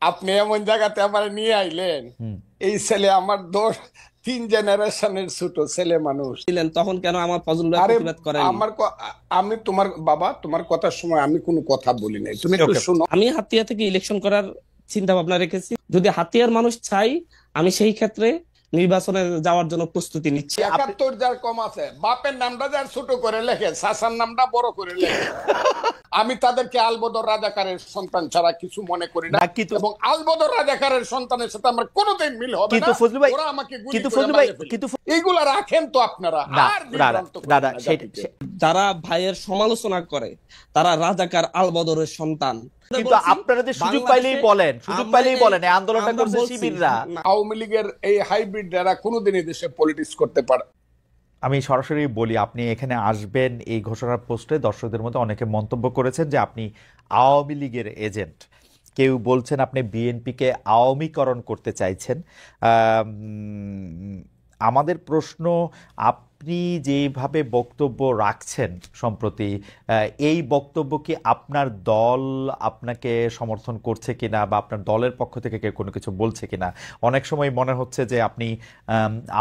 আপনি এমন জায়গাতে আমার নিয়ে আইলেন, হুম। এই ছেলে আমার 3 জেনারেশনের ছোট ছেলে মানুষ। ছিলেন তখন কেন আমার ফজল ভাই আরে প্রতিবাদ করেননি? আমার আমি তোমার বাবা, তোমার কথার সময় আমি কোনো কথা বলি নাই, তুমি একটু ওকে। শুনো। আমি হাতিয়া থেকে ইলেকশন করার চিন্তা ভাবনা রেখেছি। যদি হাতিয়ার মানুষ চাই, আমি সেই ক্ষেত্রে নির্বাচনে যাওয়ার জন্য প্রস্তুতি নিচ্ছি। 71 যার কম আছে, বাপের নামটা যার ছোট করে লেখে, চাচার নামটা বড় করে লেখে। আমি তাদেরকে আলবদর রাজাকারের সন্তান ছাড়া কিছু মনে করি না, না কিন্তু এবং আলবদর রাজাকারের সন্তানের সাথে আমার কোনোদিন মিল হবে না। কিন্তু ফজলু ভাই, ওরা আমাকে গুলি কিন্তু করে ফজলু ভাই, মাইরে ফেলবে। কিন্তু এইগুলা রাখেন তো আপনারা, না আর না না বিভ্রান্ত না করেন না না সেটা জাতিকে। যারা ভাইয়ের সমালোচনা করে তারা রাজাকার আলবদরের সন্তান। কিন্তু আপনারা যে সুযোগ পাইলেই বলেন, সুযোগ পাইলেই বলেন, এই আন্দোলনটা করছে শিবিররা। আওয়ামী লীগের এই হাইব্রিড যারা কোনোদিনই দেশে পলিটিক্স করতে পারে। আমি সরাসরি বলি, আপনি এখানে আসবেন এই ঘোষণার পোস্টে দর্শকদের মধ্যে অনেকে মন্তব্য করেছেন যে আপনি আওয়ামী লীগের এজেন্ট। কেউ বলছেন আপনি বিএনপিকে আওয়ামীকরণ করতে চাইছেন। আমাদের প্রশ্ন, আপনি যেভাবে বক্তব্য রাখছেন সম্প্রতি, এই বক্তব্য কি আপনার দল আপনাকে সমর্থন করছে কিনা, বা আপনার দলের পক্ষ থেকে কেউ কোনো কিছু বলছে কিনা? অনেক সময় মনে হচ্ছে যে আপনি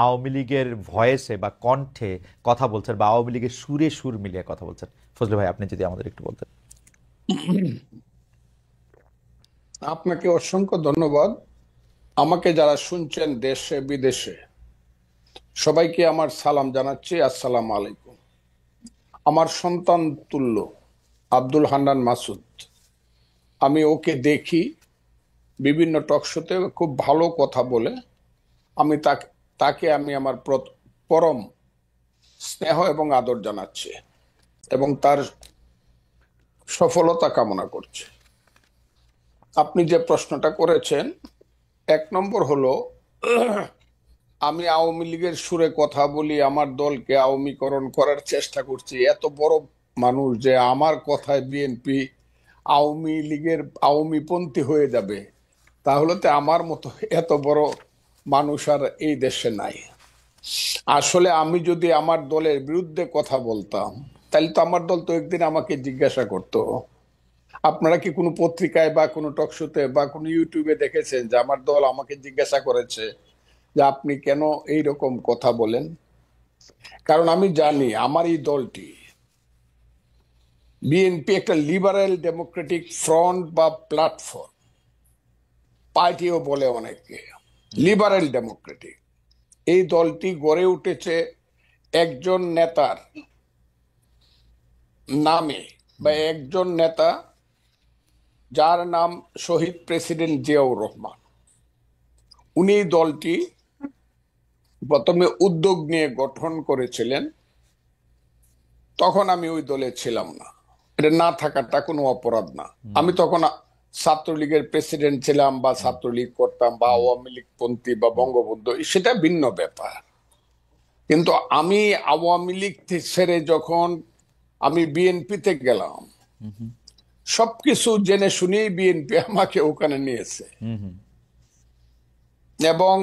আওয়ামী লীগের ভয়েসে বা কণ্ঠে কথা বলছেন, বা আওয়ামী লীগের সুরে সুর মিলিয়ে কথা বলছেন। ফজলু ভাই, আপনি যদি আমাদের একটু বলতেন। আপনাকে অসংখ্য ধন্যবাদ। আমাকে যারা শুনছেন দেশে বিদেশে, সবাইকে আমার সালাম জানাচ্ছি, আসসালামু আলাইকুম। আমার সন্তান তুল্য আব্দুল হান্নান মাসুদ, আমি ওকে দেখি বিভিন্ন টকশোতে, খুব ভালো কথা বলে। আমি তাকে আমি আমার পরম স্নেহ এবং আদর জানাচ্ছি, এবং তার সফলতা কামনা করছি। আপনি যে প্রশ্নটা করেছেন, 1 নম্বর হলো, আমি আওয়ামী লীগের সুরে কথা বলি, আমার দলকে আওয়ামীকরণ করার চেষ্টা করছি। এত বড় মানুষ যে আমার কথায় বিএনপি আওয়ামী লীগের আওয়ামীপন্থী হয়ে যাবে, তাহলে তো আমার মতো এত বড় মানুষ আর এই দেশে নাই। আসলে আমি যদি আমার দলের বিরুদ্ধে কথা বলতাম, তাহলে তো আমার দল তো একদিন আমাকে জিজ্ঞাসা করতো। আপনারা কি কোনো পত্রিকায় বা কোনো টকশোতে বা কোনো ইউটিউবে দেখেছেন যে আমার দল আমাকে জিজ্ঞাসা করেছে যে আপনি কেন এই রকম কথা বলেন? কারণ আমি জানি আমার এই দলটি, বিএনপি, একটা লিবারেল ডেমোক্রেটিক ফ্রন্ট বা প্ল্যাটফর্ম, পার্টিও বলে অনেকে, লিবারেল ডেমোক্রেটিক। এই দলটি গড়ে উঠেছে একজন নেতার নামে, বা একজন নেতা যার নাম শহীদ প্রেসিডেন্ট জিয়াউর রহমান। উনি দলটি প্রথমে উদ্যোগ নিয়ে গঠন করেছিলেন। তখন আমি ওই দলে ছিলাম না, এটা না থাকাটা কোনো অপরাধ না। আমি তখন ছাত্রলীগের প্রেসিডেন্ট ছিলাম, বা ছাত্রলীগ করতাম, বা আওয়ামী লীগ পন্থী বা বঙ্গবন্ধু, সেটা ভিন্ন ব্যাপার। কিন্তু আমি আওয়ামী লীগ ছেড়ে যখন আমি বিএনপিতে গেলাম, সবকিছু জেনে শুনেই বিএনপি আমাকে ওখানে নিয়েছে। এবং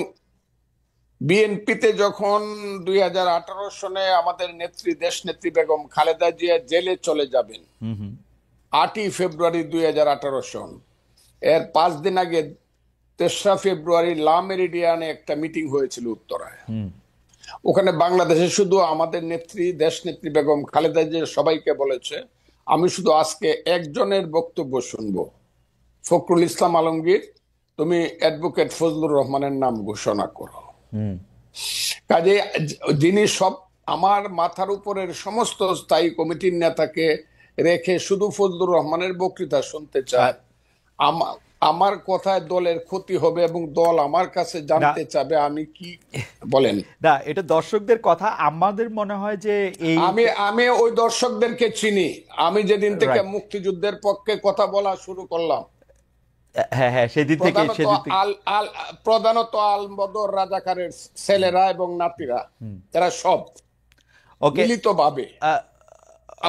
বিএনপিতে যখন 2018 সনে আমাদের নেত্রী, দেশ নেত্রী বেগম খালেদা জিয়া জেলে চলে যাবেন 8ই ফেব্রুয়ারি 2018 সন, এর 5 দিন আগে 3রা ফেব্রুয়ারি লা মেরিডিয়ানে একটা মিটিং হয়েছিল উত্তরায়। ওখানে বাংলাদেশে শুধু আমাদের নেত্রী, দেশ নেত্রী বেগম খালেদা জিয়া সবাইকে বলেছে, আমি শুধু আজকে একজনের বক্তব্য শুনবো, ফখরুল ইসলাম আলমগীর, তুমি অ্যাডভোকেট ফজলুর রহমানের নাম ঘোষণা করো। কাজে যিনি সব আমার মাথার উপরের সমস্ত স্থায়ী কমিটির নেতাকে রেখে শুধু ফজলুর রহমানের বক্তৃতা শুনতে চায়, আমার কথায় দলের ক্ষতি হবে, এবং দল আমার কাছে জানতে চাবে আমি কি বলেন। না, এটা দর্শকদের কথা। আমাদের মনে হয় যে এই আমি ওই দর্শকদেরকে চিনি। আমি যেদিন থেকে মুক্তিযুদ্ধের পক্ষে কথা বলা শুরু করলাম, হ্যাঁ হ্যাঁ, সেদিন থেকে প্রধানত আলবদর রাজাকারের ছেলেরা এবং নাতিরা, এরা সব মিলিত ভাবে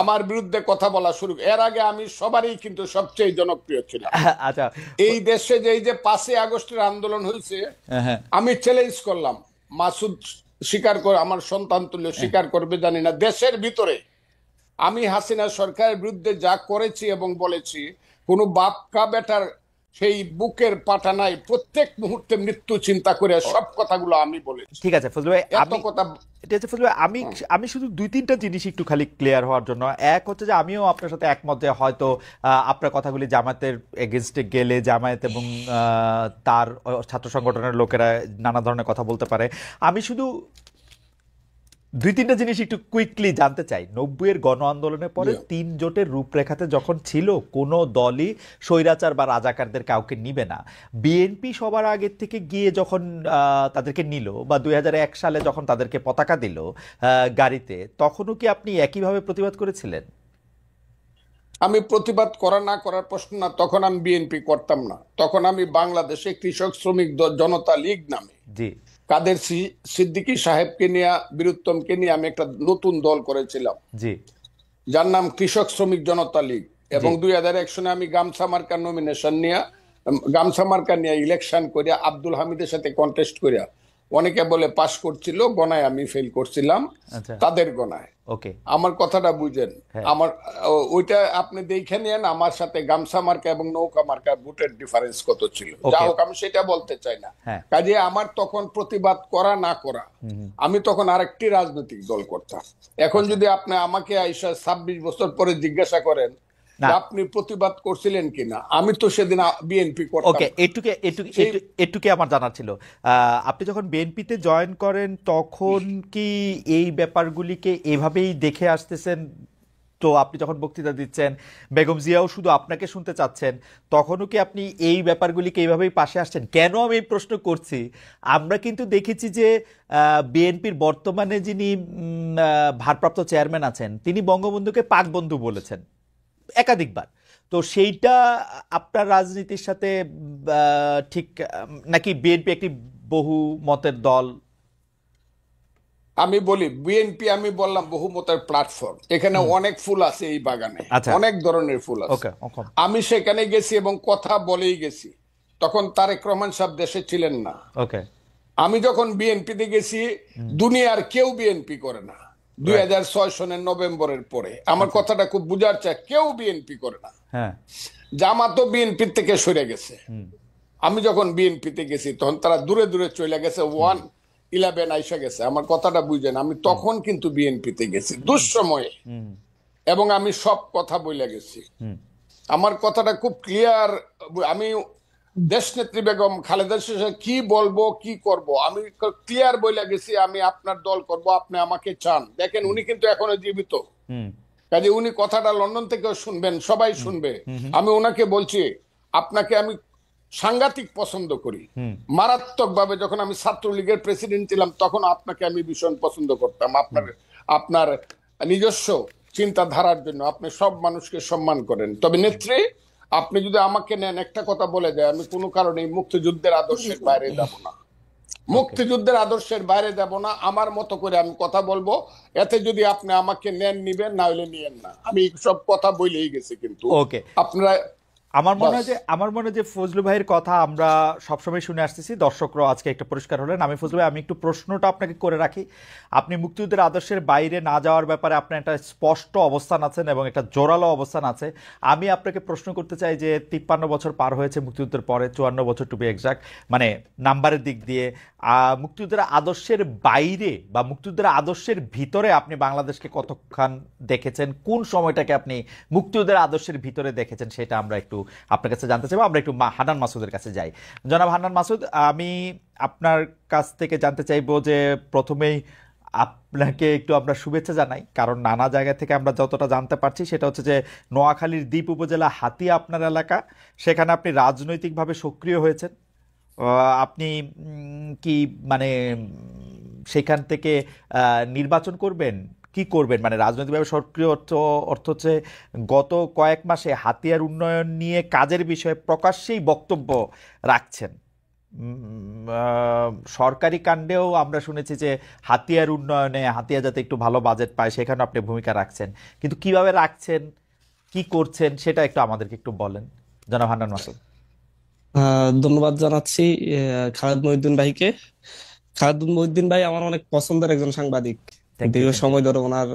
আমার বিরুদ্ধে কথা বলা শুরু। এর আগে আমি সবারই কিন্তু সবচেয়ে জনপ্রিয় ছিলাম। আচ্ছা, এই দেশে যে 5ই আগস্টের আন্দোলন হয়েছে, আমি চ্যালেঞ্জ করলাম, মাসুদ স্বীকার করে, আমার সন্তান তুল্য স্বীকার করবে জানি না, দেশের ভিতরে আমি হাসিনা সরকারের বিরুদ্ধে যা করেছি এবং বলেছি, কোনো বাপকা বেটার সেই বুকের পাটানায় প্রত্যেক মুহূর্তে মৃত্যু চিন্তা করে সব কথাগুলো আমি বলেছি। ঠিক আছে ফজলু ভাই, এত আমি কথা এটা হচ্ছে ফজলু ভাই, আমি শুধু দুই তিনটা জিনিস একটু খালি ক্লিয়ার হওয়ার জন্য। এক হচ্ছে যে আমিও আপনার সাথে একমত যে হয়তো আপনার কথাগুলি জামায়াতের এগেনস্টে গেলে জামায়াত এবং তার ছাত্র সংগঠনের লোকেরা নানা ধরনের কথা বলতে পারে। আমি শুধু দুই তিনটা জিনিস একটু কুইকলি জানতে চাই। 90-এর গণ আন্দোলনের পরে জি। 3 জোটের রূপরেখাতে যখন ছিল কোনো দলই স্বৈরাচার বা রাজাকারদের কাউকে নিবে না, বিএনপি সবার আগের থেকে গিয়ে যখন তাদেরকে নিল বা 2001 সালে যখন তাদেরকে পতাকা দিল গাড়িতে, তখনও কি আপনি একইভাবে প্রতিবাদ করেছিলেন? আমি প্রতিবাদ করা না করার প্রশ্ন না, তখন আমি বিএনপি করতাম না, তখন আমি বাংলাদেশে কৃষক শ্রমিক জনতা লীগ নামে জি কাদের সিদ্দিকী সাহেবকে নিয়ে, বীরুত্তমকে নিয়ে আমি একটা নতুন দল করেছিলাম, জি যার নাম কৃষক শ্রমিক জনতা লীগ। জি এবং 2001 সনে আমি গামছা মার্কা নমিনেশন নিয়ে, গামছা মার্কা নিয়ে ইলেকশন করিয়া আব্দুল হামিদের সাথে কন্টেস্ট করিয়া, অনেকে বলে পাশ করছিল, গণায় আমি ফেল করছিলাম, আচ্ছা তাদের গণায়। ওকে আমার কথাটা বুঝেন, হ্যাঁ আমার ওইটা আপনি দেখে নেন আমার সাথে গামছা মার্কা এবং নৌকা মার্কা ভোটের ডিফারেন্স কত ছিল। যা ওকে হোক, আমি সেটা বলতে চাই না। হ্যাঁ কাজে আমার তখন প্রতিবাদ করা না করা, হুম আমি তখন আরেকটি রাজনৈতিক দল করতাম। এখন আচ্ছা যদি আপনি আমাকে আইসা 26 বছর পরে জিজ্ঞাসা করেন না যে আপনি প্রতিবাদ করছিলেন কিনা, আমি তো সেদিন বিএনপি করতাম ওকে, না। এটুকে এটুকে সেই এটুকে আমার জানার ছিল। আপনি যখন বিএনপিতে জয়েন করেন তখন কি এই ব্যাপারগুলিকে এভাবেই দেখে আসতেছেন? তো আপনি যখন বক্তৃতা দিচ্ছেন, বেগম জিয়াও শুধু আপনাকে শুনতে চাচ্ছেন, তখনও কি আপনি এই ব্যাপারগুলিকে এইভাবেই পাশে আসছেন? কেন আমি এই প্রশ্ন করছি, আমরা কিন্তু দেখেছি যে বিএনপির বর্তমানে যিনি ভারপ্রাপ্ত চেয়ারম্যান আছেন, তিনি বঙ্গবন্ধুকে পাক বন্ধু বলেছেন একাধিকবার। তো সেইটা আপনার রাজনীতির সাথে ঠিক নাকি বিএনপি একটি বহু মতের দল? আমি বলি বিএনপি, আমি বললাম বহুমতের প্ল্যাটফর্ম, এখানে হুম অনেক ফুল আছে, এই বাগানে আচ্ছা অনেক ধরনের ফুল আছে। ওকে ওকে আমি সেখানে গেছি এবং কথা বলেই গেছি, তখন তারেক রহমান সাহেব দেশে ছিলেন না। ওকে আমি যখন বিএনপিতে গেছি, হুম দুনিয়ার কেউ বিএনপি করে না। রাইট 2006 সনের নভেম্বরের পরে, আমার আচ্ছা কথাটা খুব বুঝার চায়, কেউ বিএনপি করে না। হ্যাঁ জামাতও বিএনপির থেকে সরে গেছে। হুম আমি যখন বিএনপিতে গেছি তখন তারা দূরে দূরে চলে গেছে, হুম 111 আইসা গেছে। আমার কথাটা বুঝেন, আমি হুম তখন কিন্তু বিএনপিতে গেছি হুম দুঃসময়ে, হুম এবং আমি সব কথা বলে গেছি। হুম আমার কথাটা খুব ক্লিয়ার। আমি দেশনেত্রী বেগম খালেদা জিয়ার কি বলবো কি করব আমি ক্লিয়ার বলে গেছি, আমি আপনার দল করব, আপনি আমাকে চান। দেখেন, হুম উনি কিন্তু এখনো জীবিত, হুম কাজে উনি কথাটা লন্ডন থেকেও শুনবেন, সবাই হুম শুনবে। হুম আমি ওনাকে বলছি, আপনাকে আমি সাংঘাতিক পছন্দ করি, হুম মারাত্মক ভাবে। যখন আমি ছাত্রলীগের প্রেসিডেন্ট ছিলাম তখন আপনাকে আমি ভীষণ পছন্দ করতাম, আপনার হুম আপনার নিজস্ব চিন্তাধারার জন্য। আপনি সব মানুষকে সম্মান করেন। তবে নেত্রী, আপনি যদি আমাকে নেন, একটা কথা বলে যায়, আমি কোনো কারণে মুক্তিযুদ্ধের আদর্শের বাইরে যাব না, ওকে মুক্তিযুদ্ধের আদর্শের বাইরে যাব না। আমার মতো করে আমি কথা বলবো, এতে যদি আপনি আমাকে নেন নিবেন, না হলে নিয়েন না। আমি সব কথা বলেই গেছি, কিন্তু ওকে আপনারা আমার মনে বাস। হয় যে ফজলু ভাইয়ের কথা আমরা সবসময় শুনে আসতেছি, দর্শকরাও আজকে একটা পরিষ্কার হলেন। আমি ফজলু ভাই, আমি একটু প্রশ্নটা আপনাকে করে রাখি। আপনি মুক্তিযুদ্ধের আদর্শের বাইরে না যাওয়ার ব্যাপারে আপনার একটা স্পষ্ট অবস্থান আছেন এবং একটা জোরালো অবস্থান আছে। আমি আপনাকে প্রশ্ন করতে চাই যে 53 বছর পার হয়েছে মুক্তিযুদ্ধের পরে, 54 বছর টু বি এক্সাক্ট, মানে নাম্বারের দিক দিয়ে। মুক্তিযুদ্ধের আদর্শের বাইরে বা মুক্তিযুদ্ধের আদর্শের ভিতরে আপনি বাংলাদেশকে কতক্ষণ দেখেছেন, কোন সময়টাকে আপনি মুক্তিযুদ্ধের আদর্শের ভিতরে দেখেছেন, সেটা আমরা একটু আপনার কাছে জানতে চাইবো। আমরা একটু হান্নান মাসুদের কাছে যাই। জনাব হান্নান মাসুদ, আমি আপনার কাছ থেকে জানতে চাইবো যে প্রথমেই আপনাকে একটু আমরা শুভেচ্ছা জানাই, কারণ নানা জায়গা থেকে আমরা যতটা জানতে পারছি সেটা হচ্ছে যে নোয়াখালীর দ্বীপ উপজেলা হাতিয়া আপনার এলাকা, সেখানে আপনি রাজনৈতিকভাবে সক্রিয় হয়েছেন। আপনি কি মানে সেখান থেকে নির্বাচন করবেন, কি করবেন, মানে রাজনৈতিকভাবে সক্রিয় অর্থ হচ্ছে গত কয়েক মাসে হাতিয়ার উন্নয়ন নিয়ে কাজের বিষয়ে প্রকাশ্যেই বক্তব্য রাখছেন। সরকারি কাণ্ডেও আমরা শুনেছি যে হাতিয়ার উন্নয়নে, হাতিয়া যাতে একটু ভালো বাজেট পায় সেখানে আপনি ভূমিকা রাখছেন, কিন্তু কিভাবে রাখছেন, কি করছেন, সেটা একটু আমাদেরকে একটু বলেন জনাব হান্নান মাসুদ। ধন্যবাদ জানাচ্ছি খালেদ মহিউদ্দিন ভাইকে। খালেদ মহিউদ্দিন ভাই আমার অনেক পছন্দের একজন সাংবাদিক। থ্যাংক ইউ দীর্ঘ থ্যাংক ইউ। সময় ধরে ওনার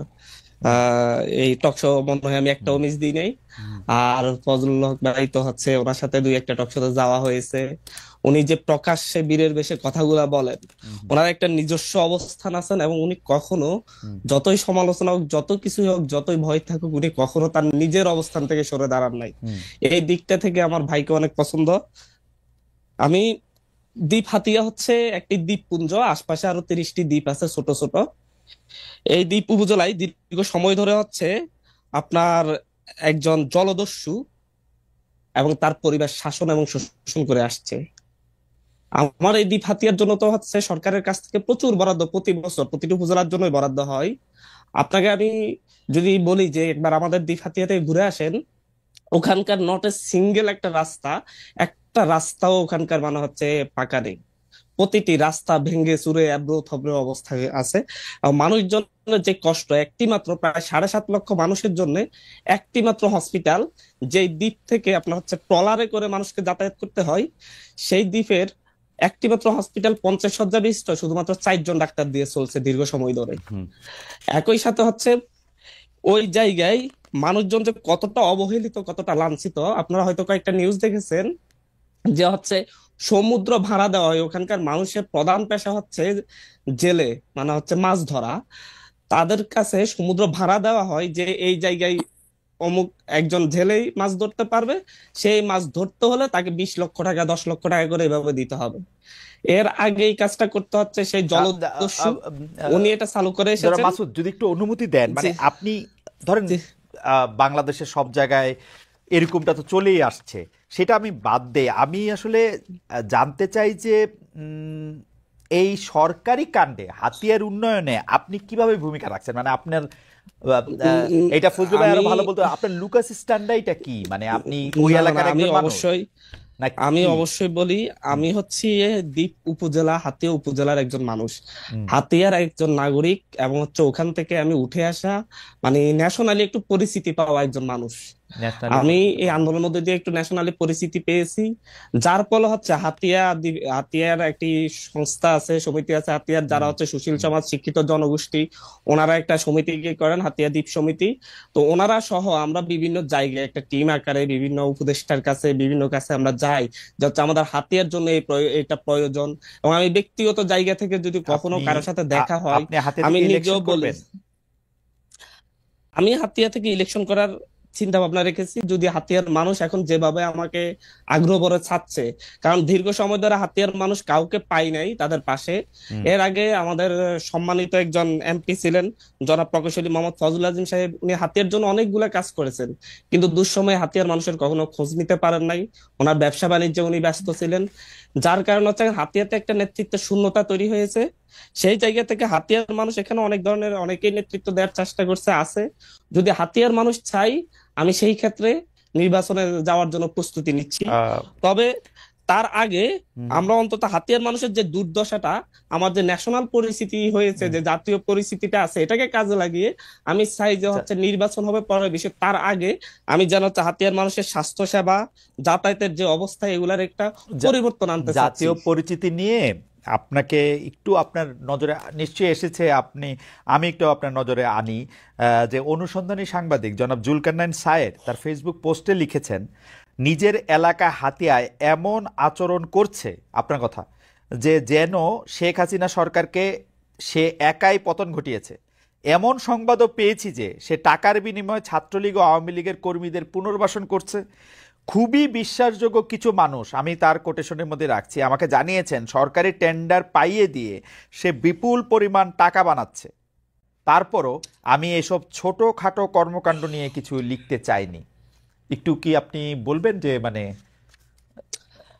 এই টকশো মনে হয় আমি একটাও মিস দিই নাই। হুম, আর ফজলুল হক ভাই তো হচ্ছে ওনার সাথে দুই একটা টকশোতে যাওয়া হয়েছে। উনি যে প্রকাশ্যে বীরের বেশে কথাগুলা বলেন, হুম, ওনার একটা নিজস্ব অবস্থান আছেন, এবং উনি কখনো হুম, যতই সমালোচনা হোক, যত কিছুই হোক, যতই ভয় থাকুক, উনি কখনো তার নিজের অবস্থান থেকে সরে দাঁড়ান নাই। হুম, এই দিকটা থেকে আমার ভাইকে অনেক পছন্দ। আমি দ্বীপ হাতিয়া হচ্ছে একটি দ্বীপপুঞ্জ, আশপাশে আরো 30টি দ্বীপ আছে ছোট ছোট। এই দ্বীপ উপজেলায় দীর্ঘ সময় ধরে হচ্ছে আপনার একজন জলদস্যু এবং তার পরিবার শাসন এবং শোষণ করে আসছে। আমার এই দ্বীপ হাতিয়ার জন্য তো হচ্ছে সরকারের কাছ থেকে প্রচুর বরাদ্দ প্রতি বছর প্রতিটি উপজেলার জন্যই বরাদ্দ হয়। আপনাকে আমি যদি বলি যে একবার আমাদের দ্বীপ হাতিয়াতে ঘুরে আসেন, ওখানকার নট এ সিঙ্গেল একটা রাস্তা, একটা রাস্তাও ওখানকার মানে হচ্ছে পাকা নেই। প্রতিটি রাস্তা ভেঙে চুরে এবড়ো থবড়ো অবস্থায় আছে। আর মানুষজনের যে কষ্ট, একটি মাত্র প্রায় 7.5 লক্ষ মানুষের জন্য একটি মাত্র হসপিটাল, যেই দ্বীপ থেকে আপনার হচ্ছে ট্রলারে করে মানুষকে যাতায়াত করতে হয়, সেই দ্বীপের একটি মাত্র হসপিটাল 50 শয্যা বিশিষ্ট, শুধুমাত্র 4জন ডাক্তার দিয়ে চলছে দীর্ঘ সময় ধরে। হুম। একই সাথে হচ্ছে ওই জায়গায় মানুষজন যে কতটা অবহেলিত, কতটা লাঞ্ছিত, আপনারা হয়তো কয়েকটা নিউজ দেখেছেন যে হচ্ছে সমুদ্র ভাড়া দেওয়া হয়। ওখানকার মানুষের প্রধান পেশা হচ্ছে জেলে, মানে হচ্ছে মাছ ধরা। তাদের কাছে সমুদ্র ভাড়া দেওয়া হয় যে এই জায়গায় অমুক একজন জেলেই মাছ ধরতে পারবে, সেই মাছ ধরতে হলে তাকে 20 লক্ষ টাকা 10 লক্ষ টাকা করে এভাবে দিতে হবে। এর আগে এই কাজটা করতে হচ্ছে সেই আ- আ- জলদস্যু, আ- আ- উনি এটা চালু করে জনাব এসেছেন। মাসুদ, যদি একটু অনুমতি দেন, যে মানে আপনি ধরেন যে বাংলাদেশের সব জায়গায় এরকমটা তো চলেই আসছে, সেটা আমি বাদ দেই। আমি আসলে জানতে চাই যে উম, এই সরকারি কাণ্ডে হাতিয়ার উন্নয়নে আপনি কিভাবে ভূমিকা রাখছেন, মানে আপনার এটা ফজলু ভাই আরো আমি ভালো বলতে আপনার লুকাস স্ট্যান্ডটা কি, মানে আপনি ওই না না না, এলাকার আমি একজন মানুষ অবশ্যই না আমি কি? অবশ্যই বলি, হুম, আমি হচ্ছি দ্বীপ উপজেলা হাতিয়া উপজেলার একজন মানুষ, হুম, হাতিয়ার একজন নাগরিক, এবং হচ্ছে ওখান থেকে আমি উঠে আসা, মানে ন্যাশনালি একটু পরিচিতি পাওয়া একজন মানুষ। ন্যাশনালি আমি পরিচিত এই মানুষ। আন্দোলনের মধ্যে দিয়ে একটু ন্যাশনালি পরিচিতি পেয়েছি, যার ফলে হচ্ছে হাতিয়ার একটি সংস্থা আছে, সমিতি আছে হাতিয়ার, যারা হুম, হচ্ছে সুশীল হুম, সমাজ শিক্ষিত জনগোষ্ঠী, ওনারা একটা সমিতি করেন, হাতিয়া দ্বীপ সমিতি। তো ওনারা সহ আমরা বিভিন্ন জায়গায় একটা টিম আকারে বিভিন্ন উপদেষ্টার কাছে, বিভিন্ন কাছে আমরা যাই, যে হচ্ছে আমাদের হাতিয়ার জন্য এটা প্রয়োজন। এবং আমি ব্যক্তিগত জায়গা থেকে যদি কখনো আপনি কারোর সাথে দেখা হয়, আপনি হাতে আমি থেকে নিজেও ইলেকশন বলি, করবেন? আমি হাতিয়া থেকে ইলেকশন করার চিন্তা ভাবনা রেখেছি, যদি হাতিয়ার মানুষ এখন যেভাবে আমাকে আগ্রহ ভরে ছাড়ছে। কারণ দীর্ঘ সময় ধরে হাতিয়ার মানুষ কাউকে পাই নাই তাদের পাশে। হুম। এর আগে আমাদের সম্মানিত একজন এমপি ছিলেন, জনাব প্রকৌশলী মোহাম্মদ ফজল আজিম সাহেব, উনি হাতিয়ার জন্য অনেকগুলা কাজ করেছেন, কিন্তু দুঃসময়ে হাতিয়ার মানুষের কখনো খোঁজ নিতে পারেন নাই। ওনার ব্যবসা বাণিজ্যে উনি ব্যস্ত ছিলেন, যার কারণে হচ্ছে হাতিয়াতে একটা নেতৃত্বের শূন্যতা তৈরি হয়েছে। সেই জায়গা থেকে হাতিয়ার মানুষ এখানে অনেক ধরনের অনেকেই নেতৃত্ব দেওয়ার চেষ্টা করছে, আছে। যদি হাতিয়ার মানুষ চাই, আমি সেই ক্ষেত্রে নির্বাচনে যাওয়ার জন্য প্রস্তুতি নিচ্ছি। আহ, তবে তার আগে হুম, আমরা অন্তত হাতিয়ার মানুষের যে দুর্দশাটা, আমার যে ন্যাশনাল পরিস্থিতি হয়েছে, হুম। যে জাতীয় পরিস্থিতিটা আছে, এটাকে কাজে লাগিয়ে আমি চাই যে আচ্ছা, হচ্ছে নির্বাচন হবে পরের বিষয়, তার আগে আমি যেন হচ্ছে হাতিয়ার মানুষের স্বাস্থ্য সেবা, যাতায়াতের যে অবস্থা, এগুলার একটা জা- পরিবর্তন আনতে চাচ্ছি। জাতীয় পরিচিতি নিয়ে আপনাকে একটু আপনার নজরে নিশ্চয়ই এসেছে, আমি একটু আপনার নজরে আনি। যে অনুসন্ধানী সাংবাদিক জনাব জুলকারনাইন সায়ের তার ফেসবুক পোস্টে লিখেছেন, নিজের এলাকা হাতিয়ায় এমন আচরণ করছে, আপনার কথা, যে যেন শেখ হাসিনা সরকারকে সে একাই পতন ঘটিয়েছে। এমন সংবাদও পেয়েছি যে সে টাকার বিনিময়ে ছাত্রলীগ ও আওয়ামী লীগের কর্মীদের পুনর্বাসন করছে। খুবই বিশ্বাসযোগ্য কিছু মানুষ, আমি তার কোটেশনের মধ্যে রাখছি, আমাকে জানিয়েছেন সরকারি টেন্ডার পাইয়ে দিয়ে সে বিপুল পরিমাণ টাকা বানাচ্ছে। তারপরও আমি এসব ছোটখাটো কর্মকাণ্ড নিয়ে কিছু লিখতে চাইনি। একটু কি আপনি বলবেন যে মানে?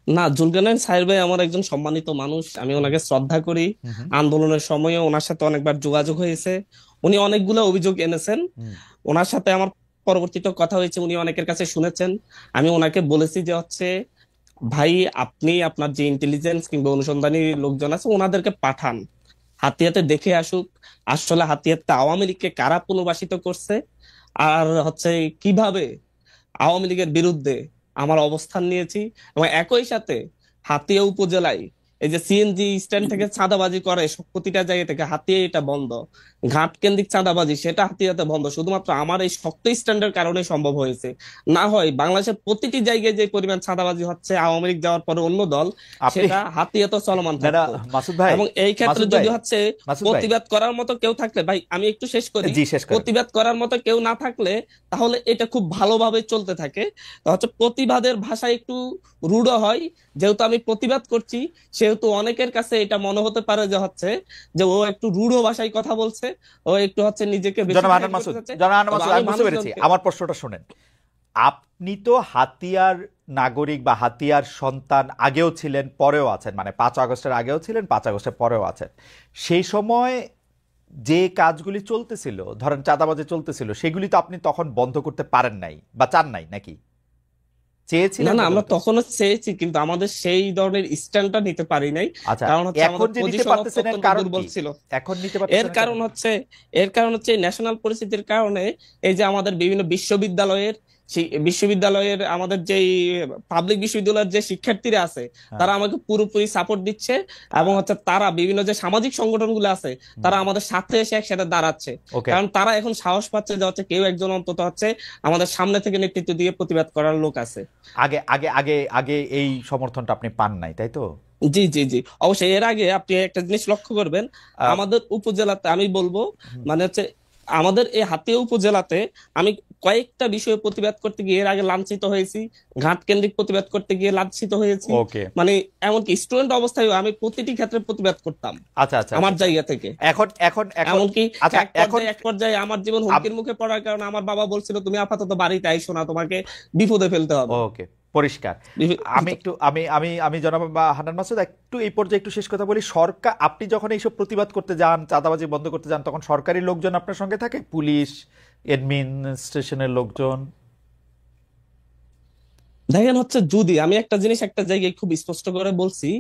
না, জুলকারনাইন সাহেব ভাই আমার একজন সম্মানিত মানুষ, আমি ওনাকে শ্রদ্ধা করি। হুম, হুম, আন্দোলনের সময় ওনার সাথে অনেকবার যোগাযোগ হয়েছে, উনি অনেকগুলো অভিযোগ এনেছেন। হুম, ওনার সাথে আমার পরবর্তীতে কথা হয়েছে, উনি অনেকের কাছে শুনেছেন। আমি ওনাকে বলেছি যে হচ্ছে, ভাই, আপনি আপনার যে ইন্টেলিজেন্স কিংবা অনুসন্ধানী লোকজন আছে, ওনাদেরকে পাঠান, হাতিয়াতে দেখে আসুক আসলে হাতিয়াতে আওয়ামী লীগকে কারা পুনর্বাসিত করছে, আর হচ্ছে কিভাবে আওয়ামী লীগের বিরুদ্ধে আমার অবস্থান নিয়েছি। এবং একই সাথে হাতিয়া উপজেলায় এই যে সিএনজি স্ট্যান্ড থেকে চাঁদাবাজি করে, প্রতিটা জায়গা থেকে, হাতিয়া এটা বন্ধ। ঘাট কেন্দ্রিক চাঁদাবাজি সেটা হাতিয়াতে বন্ধ শুধুমাত্র আমার এই শক্ত স্ট্যান্ডের কারণে সম্ভব হয়েছে। না হয় বাংলাদেশের প্রতিটি জায়গায় যে পরিমাণ চাঁদাবাজি হচ্ছে আওয়ামী লীগ যাওয়ার পরে অন্য দল, আপনি সেটা হাতিয়াতে চলমান না না থাকতো। মাসুদ ভাই, এবং এই ক্ষেত্রে মাসুদ ভাই, যদি হচ্ছে মাসুদ ভাই, প্রতিবাদ করার মতো কেউ থাকলে, ভাই আমি একটু শেষ করি, জি শেষ করেন। প্রতিবাদ করার মতো কেউ না থাকলে তাহলে এটা খুব ভালোভাবে চলতে থাকে। তো হচ্ছে প্রতিবাদের ভাষা একটু রূঢ় হয়, যেহেতু আমি প্রতিবাদ করছি সেহেতু অনেকের কাছে এটা মনে হতে পারে যে হচ্ছে যে ও একটু রূঢ় ভাষায় কথা বলছে, ও একটু হচ্ছে নিজেকে বেশি জনাব হান্নান হাইলাইট করতে মাসুদ, চাচ্ছে। জনাব হান্নান তবে মাসুদ, আমি আমি বুঝতে পেরেছি। মানুষজনকে, আমার প্রশ্নটা শুনেন। আপনি তো হাতিয়ার নাগরিক বা হাতিয়ার সন্তান আগেও ছিলেন, পরেও আছেন, মানে 5 আগস্টের আগেও ছিলেন, 5 আগস্টের পরেও আছেন। সেই সময় যে কাজগুলি চলতেছিল, ধরেন চাঁদাবাজি চলতেছিল, সেগুলি তো আপনি তখন বন্ধ করতে পারেন নাই বা চান নাই নাকি? না চেয়েছিলেন না বলে আমরা তো। তখনও চেয়েছি কিন্তু আমাদের সেই ধরনের স্ট্যান্ডটা নিতে পারি নাই। আচ্ছা, কারণ হচ্ছে এখন আমাদের যে নিতে পজিশন পারতেছেন এর অত্যন্ত কারণ দুর্বল কি? ছিল। এখন নিতে এর পারতেছেন এর কারণ কারণ কি? হচ্ছে এর কারণ হচ্ছে ন্যাশনাল পরিস্থিতির কারণে এই যে আমাদের বিভিন্ন বিশ্ববিদ্যালয়ের, সেই বিশ্ববিদ্যালয়ের আমাদের যেই পাবলিক বিশ্ববিদ্যালয়ের যে শিক্ষার্থীরা আছে হ্যাঁ। তারা আমাকে পুরোপুরি সাপোর্ট দিচ্ছে। এবং হচ্ছে তারা বিভিন্ন যে সামাজিক সংগঠনগুলো আছে তারা আমাদের সাথে এসে একসাথে দাঁড়াচ্ছে। ওকে, কারণ তারা এখন সাহস পাচ্ছে যে হচ্ছে কেউ একজন অন্তত হচ্ছে আমাদের সামনে থেকে নেতৃত্ব দিয়ে প্রতিবাদ করার লোক আছে। আগে আগে আগে আগে এই সমর্থনটা আপনি পান নাই, তাই তো? জি জি জি, অবশ্যই। এর আগে আপনি একটা জিনিস লক্ষ্য করবেন, আহ, আমাদের উপজেলাতে আমি বলবো, হুম, মানে হচ্ছে আমাদের এই হাতিয়া উপজেলাতে আমি কয়েকটা বিষয়ে প্রতিবাদ করতে গিয়ে এর আগে লাঞ্ছিত হয়েছি। ঘাট কেন্দ্রিক প্রতিবাদ করতে গিয়ে লাঞ্ছিত হয়েছি। ওকে, মানে এমনকি স্টুডেন্ট অবস্থায় আমি প্রতিটি ক্ষেত্রে প্রতিবাদ করতাম আচ্ছা আচ্ছা আচ্ছা আমার আচ্ছা। জায়গা থেকে। এখন এখন এখন এমনকি আচ্ছা, এখন এক পর্যায়ে আমার জীবন আপ- হুমকির মুখে পড়ার কারণে আমার বাবা বলছিল তুমি আপাতত বাড়িতে আইসো না, তোমাকে বিপদে ফেলতে হবে। ওকে, পরিষ্কার। আমি একটু আমি আমি আমি জনাব হান্নান মাসুদ, একটু এই পর্যায়ে একটু শেষ কথা বলি। সরকার, আপনি যখন এইসব প্রতিবাদ করতে যান, চাঁদাবাজি বন্ধ করতে যান, তখন সরকারি লোকজন আপনার সঙ্গে থাকে, পুলিশ, অ্যাডমিনিস্ট্রেশনের লোকজন? দেখেন হচ্ছে যদি আমি একটা জিনিস একটা জায়গায় খুব স্পষ্ট করে বলছি,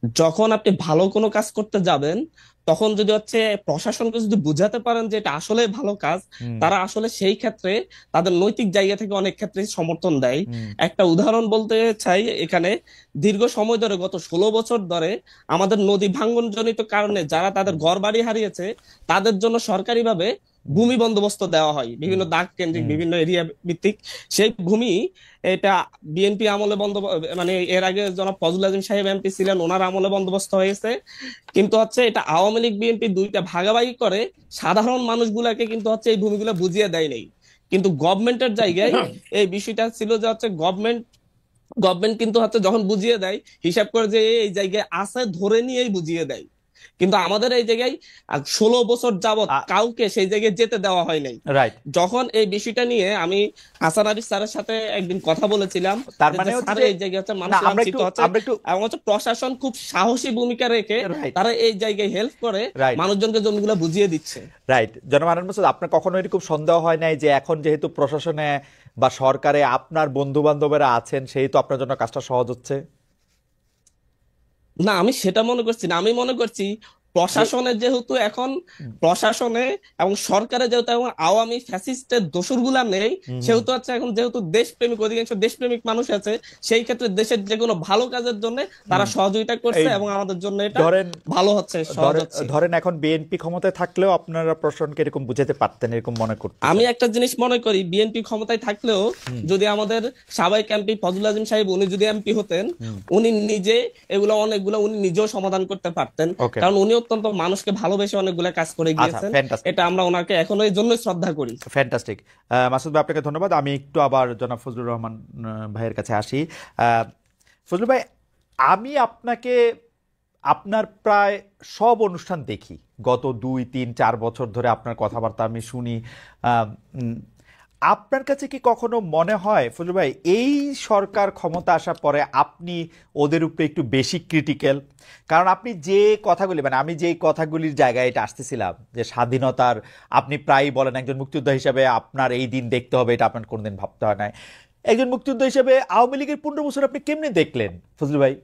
যখন আপনি ভালো কোনো কাজ করতে যাবেন তখন যদি হচ্ছে প্রশাসনকে যদি বুঝাতে পারেন যে এটা আসলে ভালো কাজ, হুম, তারা আসলে সেই ক্ষেত্রে তাদের নৈতিক জায়গা থেকে অনেক ক্ষেত্রে সমর্থন দেয়। হুম, একটা উদাহরণ বলতে চাই এখানে, দীর্ঘ সময় ধরে গত 16 বছর ধরে আমাদের নদী ভাঙ্গন জনিত কারণে যারা তাদের ঘর বাড়ি হারিয়েছে তাদের জন্য সরকারিভাবে হুম, ভূমি বন্দোবস্ত দেওয়া হয় হুম, বিভিন্ন দাগ কেন্দ্রিক হুম, বিভিন্ন এরিয়া ভিত্তিক। সেই ভূমি, এটা বিএনপি আমলে মানে এর আগে জনাব ফজলুল আজিম সাহেব এমপি ছিলেন, ওনার আমলে বন্দোবস্ত হয়েছে। কিন্তু হচ্ছে এটা আওয়ামী লীগ বিএনপি দুইটা ভাগাভাগি করে সাধারণ মানুষগুলাকে কিন্তু হচ্ছে এই ভূমিগুলো বুঝিয়ে দেয় নাই। কিন্তু গভর্নমেন্টের জায়গায় এই বিষয়টা ছিল যে হচ্ছে গভর্নমেন্ট কিন্তু হচ্ছে যখন বুঝিয়ে দেয় হিসাব করে যে এই জায়গায় আছে ধরে নিয়েই বুঝিয়ে দেয়। কিন্তু আমাদের এই জায়গায় 16 বছর যাবত কাউকে সেই জায়গায় যেতে দেওয়া হয় নাই। রাইট। যখন এই বিষয়টা নিয়ে আমি হাসান আরিফ স্যারের সাথে একদিন কথা বলেছিলাম তার যে মানে যে হচ্ছে স্যার যে, এই জায়গায় হচ্ছে না মানুষ আমরা লাঞ্ছিত একটু হচ্ছে, আমরা একটু এবং হচ্ছে প্রশাসন খুব সাহসী ভূমিকা রেখে রাইট, তারা এই জায়গায় হেল্প করে রাইট, মানুষজনকে জমিগুলো বুঝিয়ে দিচ্ছে। রাইট। জনাব হান্নান মাসুদ, আপনার কখনো এরকম সন্দেহ হয় নাই যে এখন যেহেতু প্রশাসনে বা সরকারে আপনার বন্ধু বান্ধবেরা আছেন, সেই তো আপনার জন্য কাজটা সহজ হচ্ছে? না আমি সেটা মনে করছি না, আমি মনে করছি যে প্রশাসনের যেহেতু এখন প্রশাসনে এবং সরকারে যেহেতু এখন আওয়ামী ফ্যাসিস্টের দোসরগুলা নেই, হুম, হুম, সেহেতু হচ্ছে এখন যেহেতু দেশপ্রেমিক অধিকাংশ দেশপ্রেমিক মানুষ আছে, সেই ক্ষেত্রে দেশের যে কোনো ভালো কাজের জন্য তারা হুম। সহযোগিতা এই করছে এবং আমাদের জন্য এটা ধরেন ভালো হচ্ছে, সহজ ধরেন হচ্ছে। ধরেন এখন বিএনপি ক্ষমতায় থাকলেও আপনারা প্রশাসনকে এরকম বুঝাতে পারতেন, এরকম মনে আমি করতেছেন? একটা জিনিস মনে করি, বিএনপি ক্ষমতায় থাকলেও হুম, যদি আমাদের সাবেক এমপি ফজলুল আজিম সাহেব উনি যদি এমপি হতেন, হুম, উনি নিজে এগুলো অনেকগুলো উনি নিজেও সমাধান করতে পারতেন। ওকে, কারণ উনি অত্যন্ত মানুষকে ভালোবেসে অনেকগুলো কাজ করে আচ্ছা, গিয়েছেন। ফ্যান্টাস্টিক, এটা আমরা ওনাকে এখনো এই জন্যই শ্রদ্ধা করি। ফ্যান্টাস্টিক। মাসুদ ভাই, আপনাকে ধন্যবাদ। আমি একটু আবার জনাব ফজলুর রহমান ভাইয়ের কাছে আসি। আহ, ফজলুর ভাই, আমি আপনাকে আপনার প্রায় সব অনুষ্ঠান দেখি, গত 2, 3, 4 বছর ধরে আপনার কথাবার্তা আমি শুনি। আহ, উম, আপনার কাছে কি কখনো মনে হয় ফজলু ভাই, এই সরকার ক্ষমতা আসার পরে আপনি ওদের উপরে একটু বেশি ক্রিটিক্যাল? কারণ আপনি যে কথাগুলি, মানে আমি যেই কথাগুলির জায়গায় এটা আসতেছিলাম, যে স্বাধীনতার, আপনি প্রায়ই বলেন একজন মুক্তিযোদ্ধা হিসেবে আপনার এই দিন দেখতে হবে, এটা আপনার কোনোদিন ভাবতে হয় না। একজন মুক্তিযোদ্ধা হিসেবে আওয়ামী লীগের 15 বছর আপনি কেমনে দেখলেন ফজলু ভাই?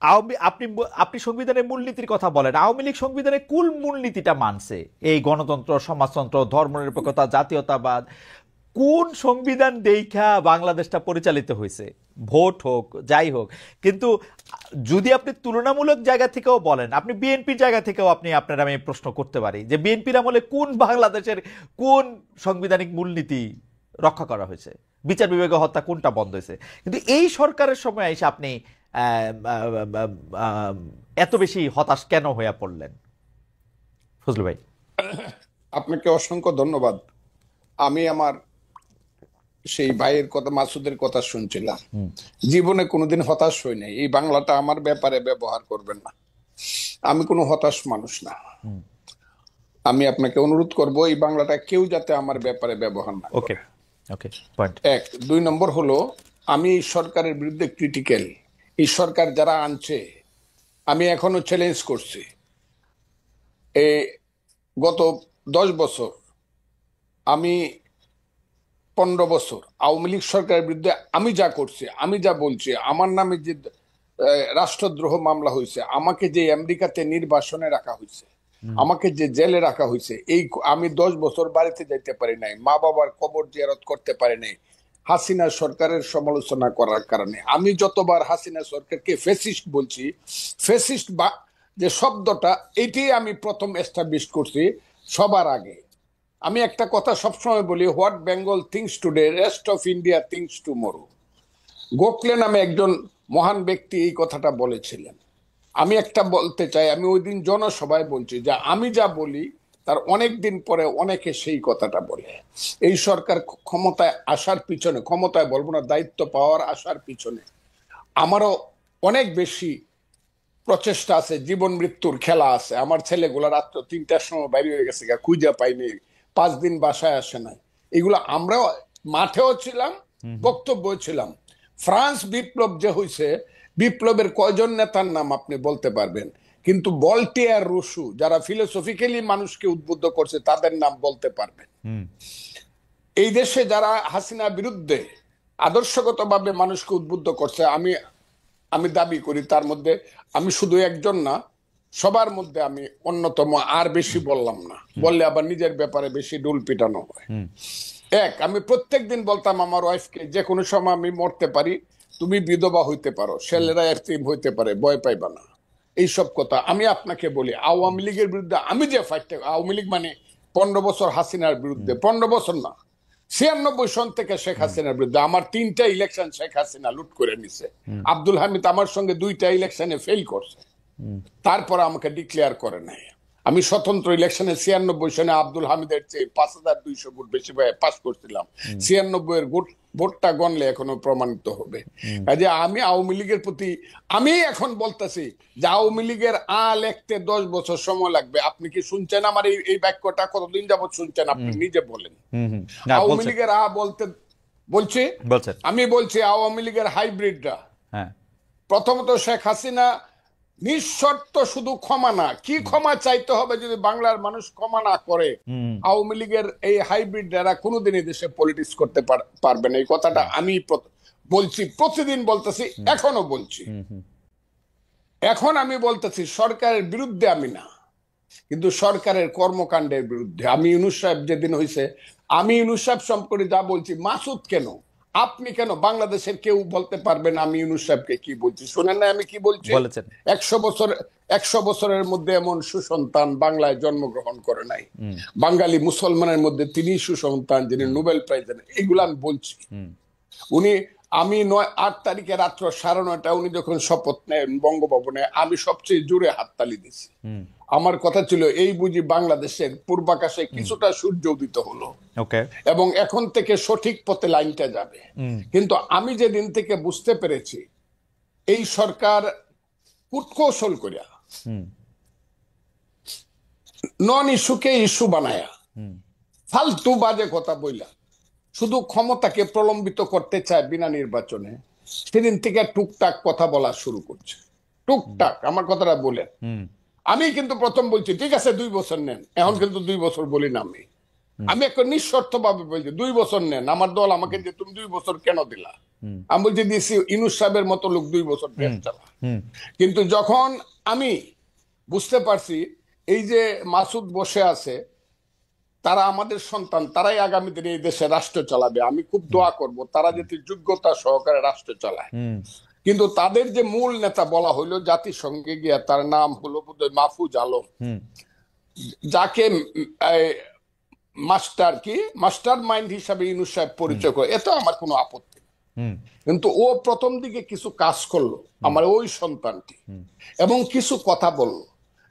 আপনি আপনি সংবিধানের মূলনীতির কথা বলেন, আওয়ামী লীগ সংবিধানের কুল মূলনীতিটা মানছে, এই গণতন্ত্র, সমাজতন্ত্র, ধর্মনিরপেক্ষতা, জাতীয়তাবাদ। কোন সংবিধান দেখা বাংলাদেশটা পরিচালিত হয়েছে? ভোট হোক যাই হোক, কিন্তু যদি আপনি তুলনামূলক জায়গা থেকেও বলেন, আপনি বিএনপির জায়গা থেকেও আপনার আমি প্রশ্ন করতে পারি যে বিএনপির আমলে কোন বাংলাদেশের কোন সাংবিধানিক মূলনীতি রক্ষা করা হয়েছে, বিচার বিভাগে হত্যা কোনটা বন্ধ হয়েছে? কিন্তু এই সরকারের সময় এসে আপনি আহ, আহ, আহ, আহ, এত বেশি হতাশ কেন হয়ে পড়লেন ফজলু ভাই? আপনাকে অসংখ্য ধন্যবাদ। আমি আমার সেই ভাইয়ের কথা, মাসুদের কথা শুনছিলাম। জীবনে কোনোদিন হতাশ হই নাই। এই বাংলাটা আমার ব্যাপারে ব্যবহার করবেন না। আমি কোনো হতাশ মানুষ না। আমি আপনাকে অনুরোধ করব এই বাংলাটা কেউ যাতে আমার ব্যাপারে ব্যবহার না ওকে, করে। ওকে, পয়েন্ট। এক, দুই নম্বর হলো, আমি এই সরকারের বিরুদ্ধে ক্রিটিক্যাল। এই সরকার যারা আনছে, আমি এখনো চ্যালেঞ্জ করছি। এ গত 10 বছর, আমি 15 বছর আওয়ামী লীগ সরকারের বিরুদ্ধে আমি যা করছি, আমি যা বলছি, আমার নামে যে রাষ্ট্রদ্রোহ মামলা হয়েছে, আমাকে যে আমেরিকাতে নির্বাসনে রাখা হয়েছে, আমাকে যে জেলে রাখা হয়েছে, এই আমি 10 বছর বাড়িতে যাইতে পারি নাই, মা বাবার কবর জিয়ারত করতে পারি নাই হাসিনা সরকারের সমালোচনা করার কারণে। আমি যতবার হাসিনা সরকারকে ফেসিস্ট বলছি, ফেসিস্ট বা যে শব্দটা, এটি আমি প্রথম এস্টাবলিশ করছি সবার আগে। আমি একটা কথা সবসময় বলি, what Bengal things today, rest of India things tomorrow. Gokhale নামে একজন মহান ব্যক্তি এই কথাটা বলেছিলেন। আমি একটা বলতে চাই, আমি ওই দিন জনসভায় বলছি যে আমি যা বলি তার অনেক দিন পরে অনেকে সেই কথাটা বলে। এই সরকার ক্ষমতায় আসার পিছনে, ক্ষমতায় বলবো না, দায়িত্ব পাওয়ার আসার পিছনে আমারও অনেক বেশি প্রচেষ্টা আছে, জীবন মৃত্যুর খেলা আছে। আমার ছেলেগুলা রাত্র 3টার সময় বাইরে হয়ে গেছে, খুঁজে পাইনি, 5 দিন বাসায় আসে নাই। এগুলো আমরাও মাঠেও ছিলাম, বক্তব্য ছিলাম। ফ্রান্স বিপ্লব যে হয়েছে, বিপ্লবের কয়জন নেতার নাম আপনি বলতে পারবেন? কিন্তু ভলটেয়ার, রুসু, যারা ফিলোসফিক্যালি মানুষকে উদ্বুদ্ধ করছে, তাদের নাম বলতে পারবেন। এই দেশে যারা হাসিনা বিরুদ্ধে আদর্শগতভাবে মানুষকে উদ্বুদ্ধ করছে, আমি আমি দাবি করি তার মধ্যে আমি শুধু একজন না, সবার মধ্যে আমি অন্যতম। আর বেশি বললাম না, বললে আবার নিজের ব্যাপারে বেশি ডুল পিটানো হয়। এক, আমি প্রত্যেকদিন বলতাম আমার ওয়াইফকে, যে কোনো সময় আমি মরতে পারি, তুমি বিধবা হইতে পারো, ছেলেরা এতিম হইতে পারে, ভয় পাইবা না। এইসব কথা আমি আপনাকে বলি। আওয়ামী লীগের বিরুদ্ধে আমি যে ফাইটটা, আওয়ামী লীগ মানে 15 বছর হাসিনার বিরুদ্ধে, 15 বছর না, 96 সন থেকে শেখ হাসিনার বিরুদ্ধে। আমার 3টা ইলেকশন শেখ হাসিনা লুট করে নিছে। আব্দুল হামিদ আমার সঙ্গে 2টা ইলেকশনে ফেল করছে, তারপর আমাকে ডিক্লেয়ার করে নাই। আমি স্বতন্ত্র ইলেকশনে 96 সনে আব্দুল হামিদের চেয়ে 5200 ভোট বেশি পাস করছিলাম। 96 এর ভোটটা গণলে এখনো প্রমাণিত হবে। কাজে আমি আওয়ামী লীগের প্রতি, আমি এখন বলতেছি যে আওয়ামী লীগের লিখতে 10 বছর সময় লাগবে। আপনি কি শুনছেন আমার এই বাক্যটা? কতদিন যাবত শুনছেন? আপনি নিজে বলেন। আওয়ামী লীগের বলতে বলছি, আমি বলছি আওয়ামী লীগের হাইব্রিডরা। প্রথমত শেখ হাসিনা নিঃশর্ত শুধু ক্ষমা না, কি ক্ষমা চাইতে হবে যদি বাংলার মানুষ ক্ষমা না করে? আওয়ামী লীগের এই হাইব্রিড যারা কোনোদিনই দেশে পলিটিক্স করতে পারবে না। এই কথাটা আমি বলছি, প্রতিদিন বলতেছি, এখনো বলছি। এখন আমি বলতেছি সরকারের বিরুদ্ধে আমি না, কিন্তু সরকারের কর্মকাণ্ডের বিরুদ্ধে। আমি ইউনূস সাহেব যেদিন হয়েছে, আমি ইউনূস সাহেব সম্পর্কে যা বলছি, মাসুদ কেন, আপনি কেন, বাংলাদেশের কেউ বলতে পারবেন আমি ইউনূস সাহেবকে কি বলছি? শোনেন না আমি কি বলছি? 100 বছরের মধ্যে এমন সুসন্তান বাংলায় জন্মগ্রহণ করে নাই। বাঙালি মুসলমানের মধ্যে তিনি সুসন্তান, যিনি নোবেল প্রাইজ দেন। এগুলো আমি বলছি। উনি, আমি 8 তারিখে রাত্র 9:30 উনি যখন শপথ নেন বঙ্গভবনে, আমি সবচেয়ে জোরে হাততালি দিছি। আমার কথা ছিল, এই বুঝি বাংলাদেশের পূর্বাকাশে কিছুটা সূর্য উদিত হলো, এবং এখন থেকে সঠিক পথে লাইনটা যাবে। কিন্তু আমি যেদিন থেকে বুঝতে পেরেছি এই সরকার কূটকৌশল করিয়া নন ইস্যুকে ইস্যু বানায়া, ফালতু বাজে কথা বইলা শুধু ক্ষমতাকে প্রলম্বিত করতে চায় বিনা নির্বাচনে, সেদিন থেকে টুকটাক কথা বলা শুরু করছে। টুকটাক আমার কথাটা বলে, আমি কিন্তু প্রথম বলছি ঠিক আছে 2 বছর নেন, এখন কিন্তু 2 বছর বলি না। আমি একটা নিঃশর্ত ভাবে বলছি 2 বছর নেন। আমার দল আমাকে যে তুমি 2 বছর কেন দিলা, আমি বলছি দিছি ইউনূস সাহেবের মতো লোক 2 বছর দেশ চালা। কিন্তু যখন আমি বুঝতে পারছি এই যে মাসুদ বসে আছে, তারা আমাদের সন্তান, তারাই আগামী দিনে এই দেশে রাষ্ট্র চালাবে। আমি খুব দোয়া করব তারা যাতে যোগ্যতা সহকারে রাষ্ট্র চালায়। হুম কিন্তু তাদের যে মূল নেতা বলা হইলো জাতিসংঘে গিয়া, তার নাম হলো বোধহয় মাহফুজ আলম, হুম যাকে মাস্টার মাইন্ড হিসাবে ইউনূস সাহেব পরিচয় করে, এতে আমার কোনো আপত্তি নেই। হুম কিন্তু ও প্রথম দিকে কিছু কাজ করলো আমার ওই সন্তানটি, এবং কিছু কথা বললো,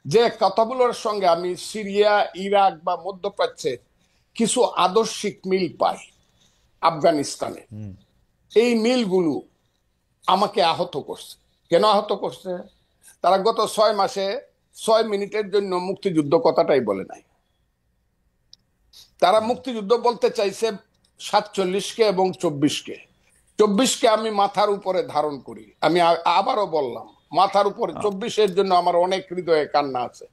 যে কথাগুলোর সঙ্গে আমি সিরিয়া, ইরাক বা মধ্যপ্রাচ্যে কিছু আদর্শিক মিল পাই, আফগানিস্তানে। এই মিলগুলো আমাকে আহত করছে। কেন আহত করছে? তারা গত 6 মাসে 6 মিনিটের জন্য মুক্তিযুদ্ধ কথাটাই বলে নাই। তারা মুক্তিযুদ্ধ বলতে চাইছে 47-কে এবং 24-কে। 24-কে আমি মাথার উপরে ধারণ করি। আমি আবারও বললাম, মাথার উপরে 24-এর জন্য আমার অনেক হৃদয়ে কান্না আছে,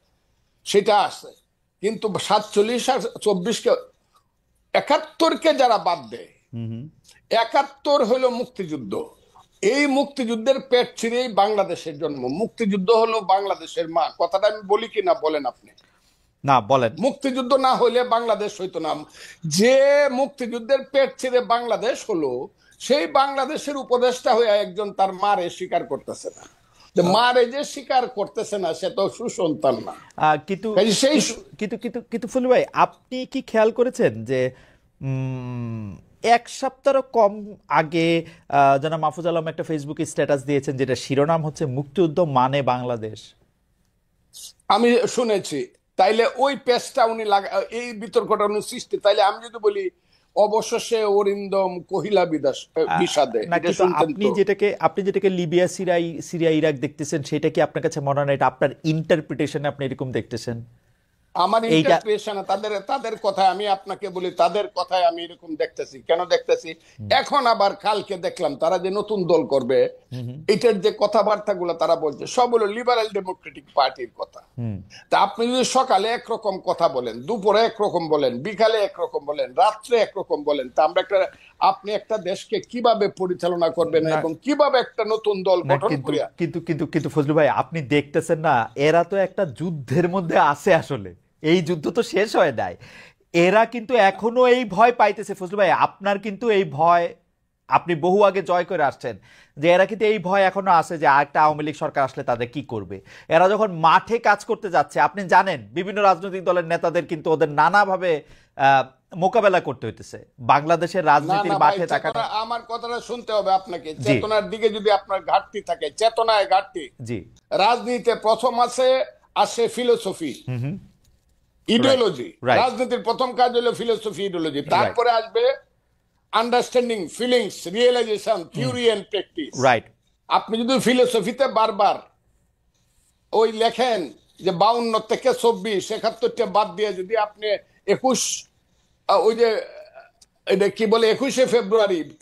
সেটা আছে। কিন্তু 47 আর 24-কে, 71-কে যারা বাদ দেয়, 71 হলো মুক্তিযুদ্ধ। এই মুক্তিযুদ্ধের পেট ছিঁড়েই বাংলাদেশের জন্ম। মুক্তিযুদ্ধ হলো বাংলাদেশের মা। কথাটা আমি বলি কিনা বলেন আপনি? না বলেন। মুক্তিযুদ্ধ না হইলে বাংলাদেশ হইতো না। যে মুক্তিযুদ্ধের পেট ছিঁড়ে বাংলাদেশ হলো, সেই বাংলাদেশের উপদেষ্টা হয়ে একজন তার মারে স্বীকার করতেছে না। মারে যে স্বীকার করতেছে না, সে তো সুসন্তান না। কিন্তু সেই কিন্তু কিন্তু কিন্তু ফুলু ভাই, আপনি কি খেয়াল করেছেন যে এক সপ্তাহ কম আগে জনাব মাহফুজ আলম একটা ফেসবুকে স্ট্যাটাস দিয়েছেন, যেটা শিরোনাম হচ্ছে মুক্তিযুদ্ধ মানে বাংলাদেশ। আমি শুনেছি। তাইলে ওই পেজটা উনি এই বিতর্কটা উনি সৃষ্টি, তাইলে আমি যদি বলি অবশেষে অরিন্দম কহিলা বিষাদে, না, এটা কিন্তু শুনতেন তো? আপনি যেটাকে লিবিয়া, সিরিয়া, ইরাক দেখতেছেন, সেটা কি আপনার কাছে মনে হয় না এটা আপনার ইন্টারপ্রিটেশনে আপনি এরকম দেখতেছেন? আমার এইটা ইন্টারপ্রিটেশন, তাদের কথায় আমি আপনাকে বলি, তাদের কথায় আমি এরকম দেখতেছি। কেন দেখতেছি? এখন আবার কালকে দেখলাম তারা যে নতুন দল করবে, এটার যে কথাবার্তা গুলো তারা বলছে, সব হলো লিবারেল ডেমোক্রেটিক পার্টির কথা। তা আপনি যদি সকালে একরকম কথা বলেন, দুপুরে একরকম বলেন, বিকালে একরকম বলেন, রাত্রে একরকম বলেন, তা আপনি একটা দেশকে কিভাবে পরিচালনা করবেন এবং কিভাবে একটা নতুন দল না, গঠন কিন্তু করিয়া? কিন্তু কিন্তু কিন্তু ফজলু ভাই, আপনি দেখতেছেন না, এরা তো একটা যুদ্ধের মধ্যে আছে আসলে। এই যুদ্ধ তো শেষ হয় নাই, এরা কিন্তু এখনো এই ভয় পাইতেছে। ফজলু ভাই, আপনার কিন্তু এই ভয় আপনি বহু আগে জয় করে আসছেন, যে এরা কিন্তু এই ভয় এখনো আছে যে আরেকটা আওয়ামী লীগ সরকার আসলে তাদের কি করবে। এরা যখন মাঠে কাজ করতে যাচ্ছে, আপনি জানেন বিভিন্ন রাজনৈতিক দলের নেতাদের কিন্তু ওদের নানাভাবে মোকাবেলা করতে হইতেছে। বাংলাদেশের না রাজনীতির না ভাই, মাঠে থাকাটা। আমার কথাটা শুনতে হবে আপনাকে। জি চেতনার দিকে যদি আপনার ঘাটতি থাকে, চেতনায় ঘাটতি। জি রাজনীতিতে প্রথম আসে philosophy, hmm right ideology. Right রাজনীতির প্রথম কাজ হলো ফিলোসফি, ইডিওলজি। রাইট তারপরে আসবে understanding, feelings, realisation, theory and practice. Right আপনি যদি ফিলোসফিতে বারবার ওই লেখেন যে 52 থেকে 24, 71টা বাদ দিয়ে যদি আপনি 21, ওই যে এটা কি বলে, 21শে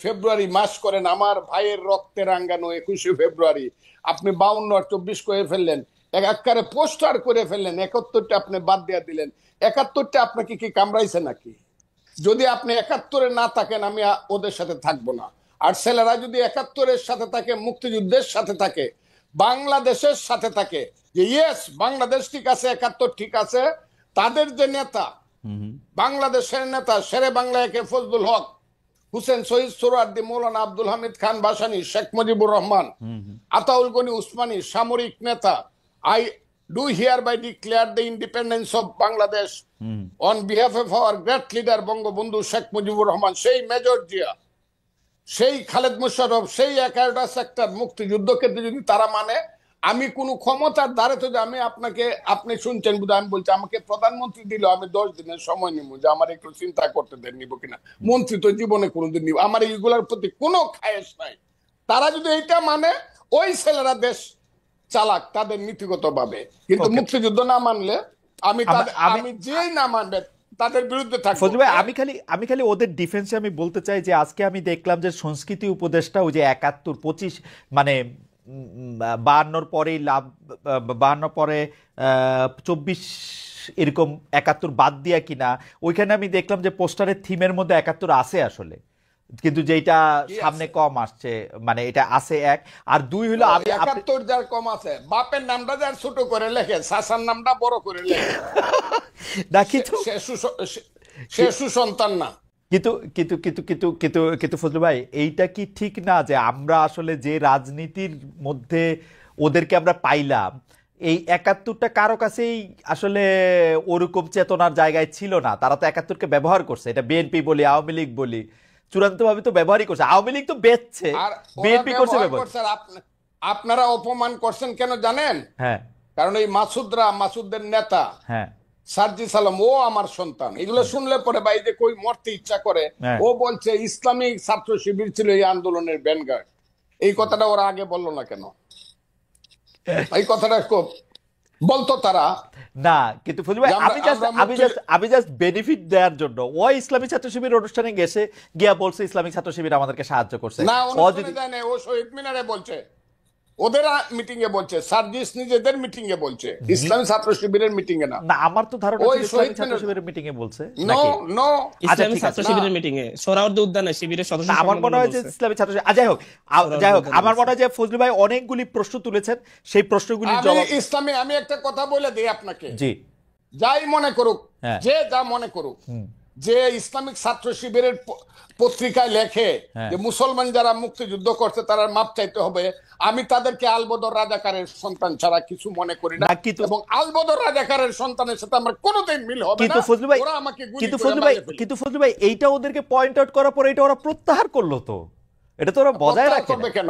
ফেব্রুয়ারি মাস করেন, আমার ভাইয়ের রক্তে রাঙ্গানো 21শে ফেব্রুয়ারি, আপনি 52 আর 24 করে ফেললেন, একাকারে পোস্টার করে ফেললেন, 71টা আপনি বাদ দিয়ে দিলেন। 71টা আপনাকে কি কামড়াইছে নাকি? যদি আপনি 71-এ না থাকেন, আমি ওদের সাথে থাকবো না। আর ছেলেরা যদি 71-এর সাথে থাকে, মুক্তিযুদ্ধের সাথে থাকে, বাংলাদেশের সাথে থাকে, যে ইয়েস বাংলাদেশ ঠিক আছে, 71 ঠিক আছে, তাদের যে নেতা, বাংলাদেশের নেতা শেরে বাংলা একে ফজলুল হক, হুসেন শহীদ সোহরাওয়ার্দী, মৌলানা আব্দুল হামিদ খান ভাসানী, শেখ মুজিবুর রহমান, আতাউল গনি উসমানী, সামরিক নেতা, I do hereby declare the independence of Bangladesh on behalf of our great leader Bangabandhu Sheikh Mujibur Rahman, সেই মেজর জিয়া, সেই খালেদ মুশাররফ, সেই 11টা সেক্টর মুক্তিযুদ্ধকে যদি তারা মানে, আমি কোন ক্ষমতার দ্বারে তো, আমি আপনি শুনছেন বোধহয়, আমি বলছি আমাকে প্রধানমন্ত্রী দিল, আমি 10 দিনের সময় নিব, যে আমার একটু চিন্তা করতে দেন নিব কিনা। মন্ত্রী তো জীবনে কোনোদিন নিব, আমার এইগুলোর প্রতি কোনো খায়েশ নাই। তারা যদি এইটা মানে, ওই ছেলেরা দেশ চালাক তাদের নীতিগত ভাবে, কিন্তু ওকে, মুক্তিযুদ্ধ না মানলে আমি যেই না মানবে তাদের বিরুদ্ধে থাকবো। ফজলু ভাই, আমি খালি ওদের ডিফেন্সে আমি বলতে চাই যে আজকে আমি দেখলাম যে সংস্কৃতি উপদেষ্টা ওই যে 71, 25 মানে 52 পরেই লাভ, 52 পরে 24 এরকম 71 বাদ দিয়া কিনা, ওইখানে আমি দেখলাম যে পোস্টারের থিমের মধ্যে 71 আছে আসলে, কিন্তু যেটা সামনে কম আসছে, মানে এটা আছে এক। আর দুই হলো, আমি 71 যার কম আছে, বাপের নামটা যার ছোট করে লেখে, শাসার নামটা বড় করে লেখে, না, কিছু সে সুসন্তান না। কিন্তু কিন্তু কিন্তু কিন্তু কিন্তু কিন্তু ফজলু ভাই, এইটা কি ঠিক না যে আমরা আসলে যে রাজনীতির মধ্যে ওদেরকে আমরা পাইলাম, এই ৭১টা কারো কাছেই আসলে ওরকম চেতনার জায়গায় ছিল না। তারা তো ৭১কে ব্যবহার করছে, এটা বিএনপি বলি আওয়ামী লীগ বলি, চূড়ান্ত ভাবে তো ব্যবহারই করছে। আওয়ামী লীগ তো বেচছে, আর ওরা বিএনপি করছে ব্যবহার ব্যবহার। করছে। আর আপনারা অপমান করছেন কেন জানেন? হ্যাঁ কারণ এই মাসুদের নেতা হ্যাঁ সার্জিস আলম, ও আমার সন্তান। এগুলো শুনলে পরে ভাই যে কই মরতে ইচ্ছা করে। হ্যাঁ। ও বলছে ইসলামিক ছাত্র শিবির ছিল এই আন্দোলনের ভ্যানগার্ড। এই কথাটা ওরা আগে বললো না কেন? এই কথাটা খুব বলতো তারা। না, কিন্তু ফজলু ভাই, যে আমরা- আমি জাস্ট আমরা আমি মুক্তি- জাস্ট আমি জাস্ট বেনিফিট দেওয়ার জন্য ওই ইসলামী ছাত্র শিবির অনুষ্ঠানে গেছে, গিয়া বলছে ইসলামিক ছাত্র শিবির আমাদেরকে সাহায্য করছে। না, ও অনুষ্ঠানে যদি যায় না, ও শহীদ মিনারে বলছে, ওদের মিটিং এ বলছে, সার্জিস নিজেদের মিটিং এ বলছে, ইসলামী ছাত্র শিবিরের মিটিং এ না। না, আমার তো ধারণা ওই ছিল ইসলামিক শহীদ ছাত্র মিনার- শিবিরের মিটিং এ বলছে নো নাকি। নো আচ্ছা, ইসলামী ঠিক ছাত্র আছে। শিবিরের মিটিং এ সোহরাওয়ার্দী উদ্যানে শিবিরের সদস্য না, আমার মনে হয় যে সম্মেলনে বলছে। ইসলামী ছাত্র শিবির, যাই হোক যাই হোক, আমার মনে হয় যে ফজলু ভাই অনেকগুলি প্রশ্ন তুলেছেন, সেই প্রশ্নগুলির আমি জবাব। ইসলামী, আমি একটা কথা বলে দিই আপনাকে, জি। যাই মনে করুক, হ্যাঁ। যে যা মনে করুক, যে ইসলামিক ছাত্র শিবিরের পত্রিকায় লেখে হ্যাঁ। যে মুসলমান যারা মুক্তিযুদ্ধ করছে তারা মাপ চাইতে হবে, আমি তাদেরকে আলবদর রাজাকারের সন্তান ছাড়া কিছু মনে করি না। না, কিন্তু- এবং আলবদর রাজাকারের সন্তানের সাথে আমার কোনোদিন মিল হবে কিন্তু না। ফজলু ভাই, ওরা আমাকে গুলি কিন্তু করে ফজলু ভাই, মারিয়ে ফেলবে। কিন্তু ফজলু ভাই, এইটা ওদেরকে পয়েন্ট আউট করার পরে এটা ওরা প্রত্যাহার করলো, তো এটা তো ওরা বজায় প্রত্যাহার রাখে করবে না। কেন?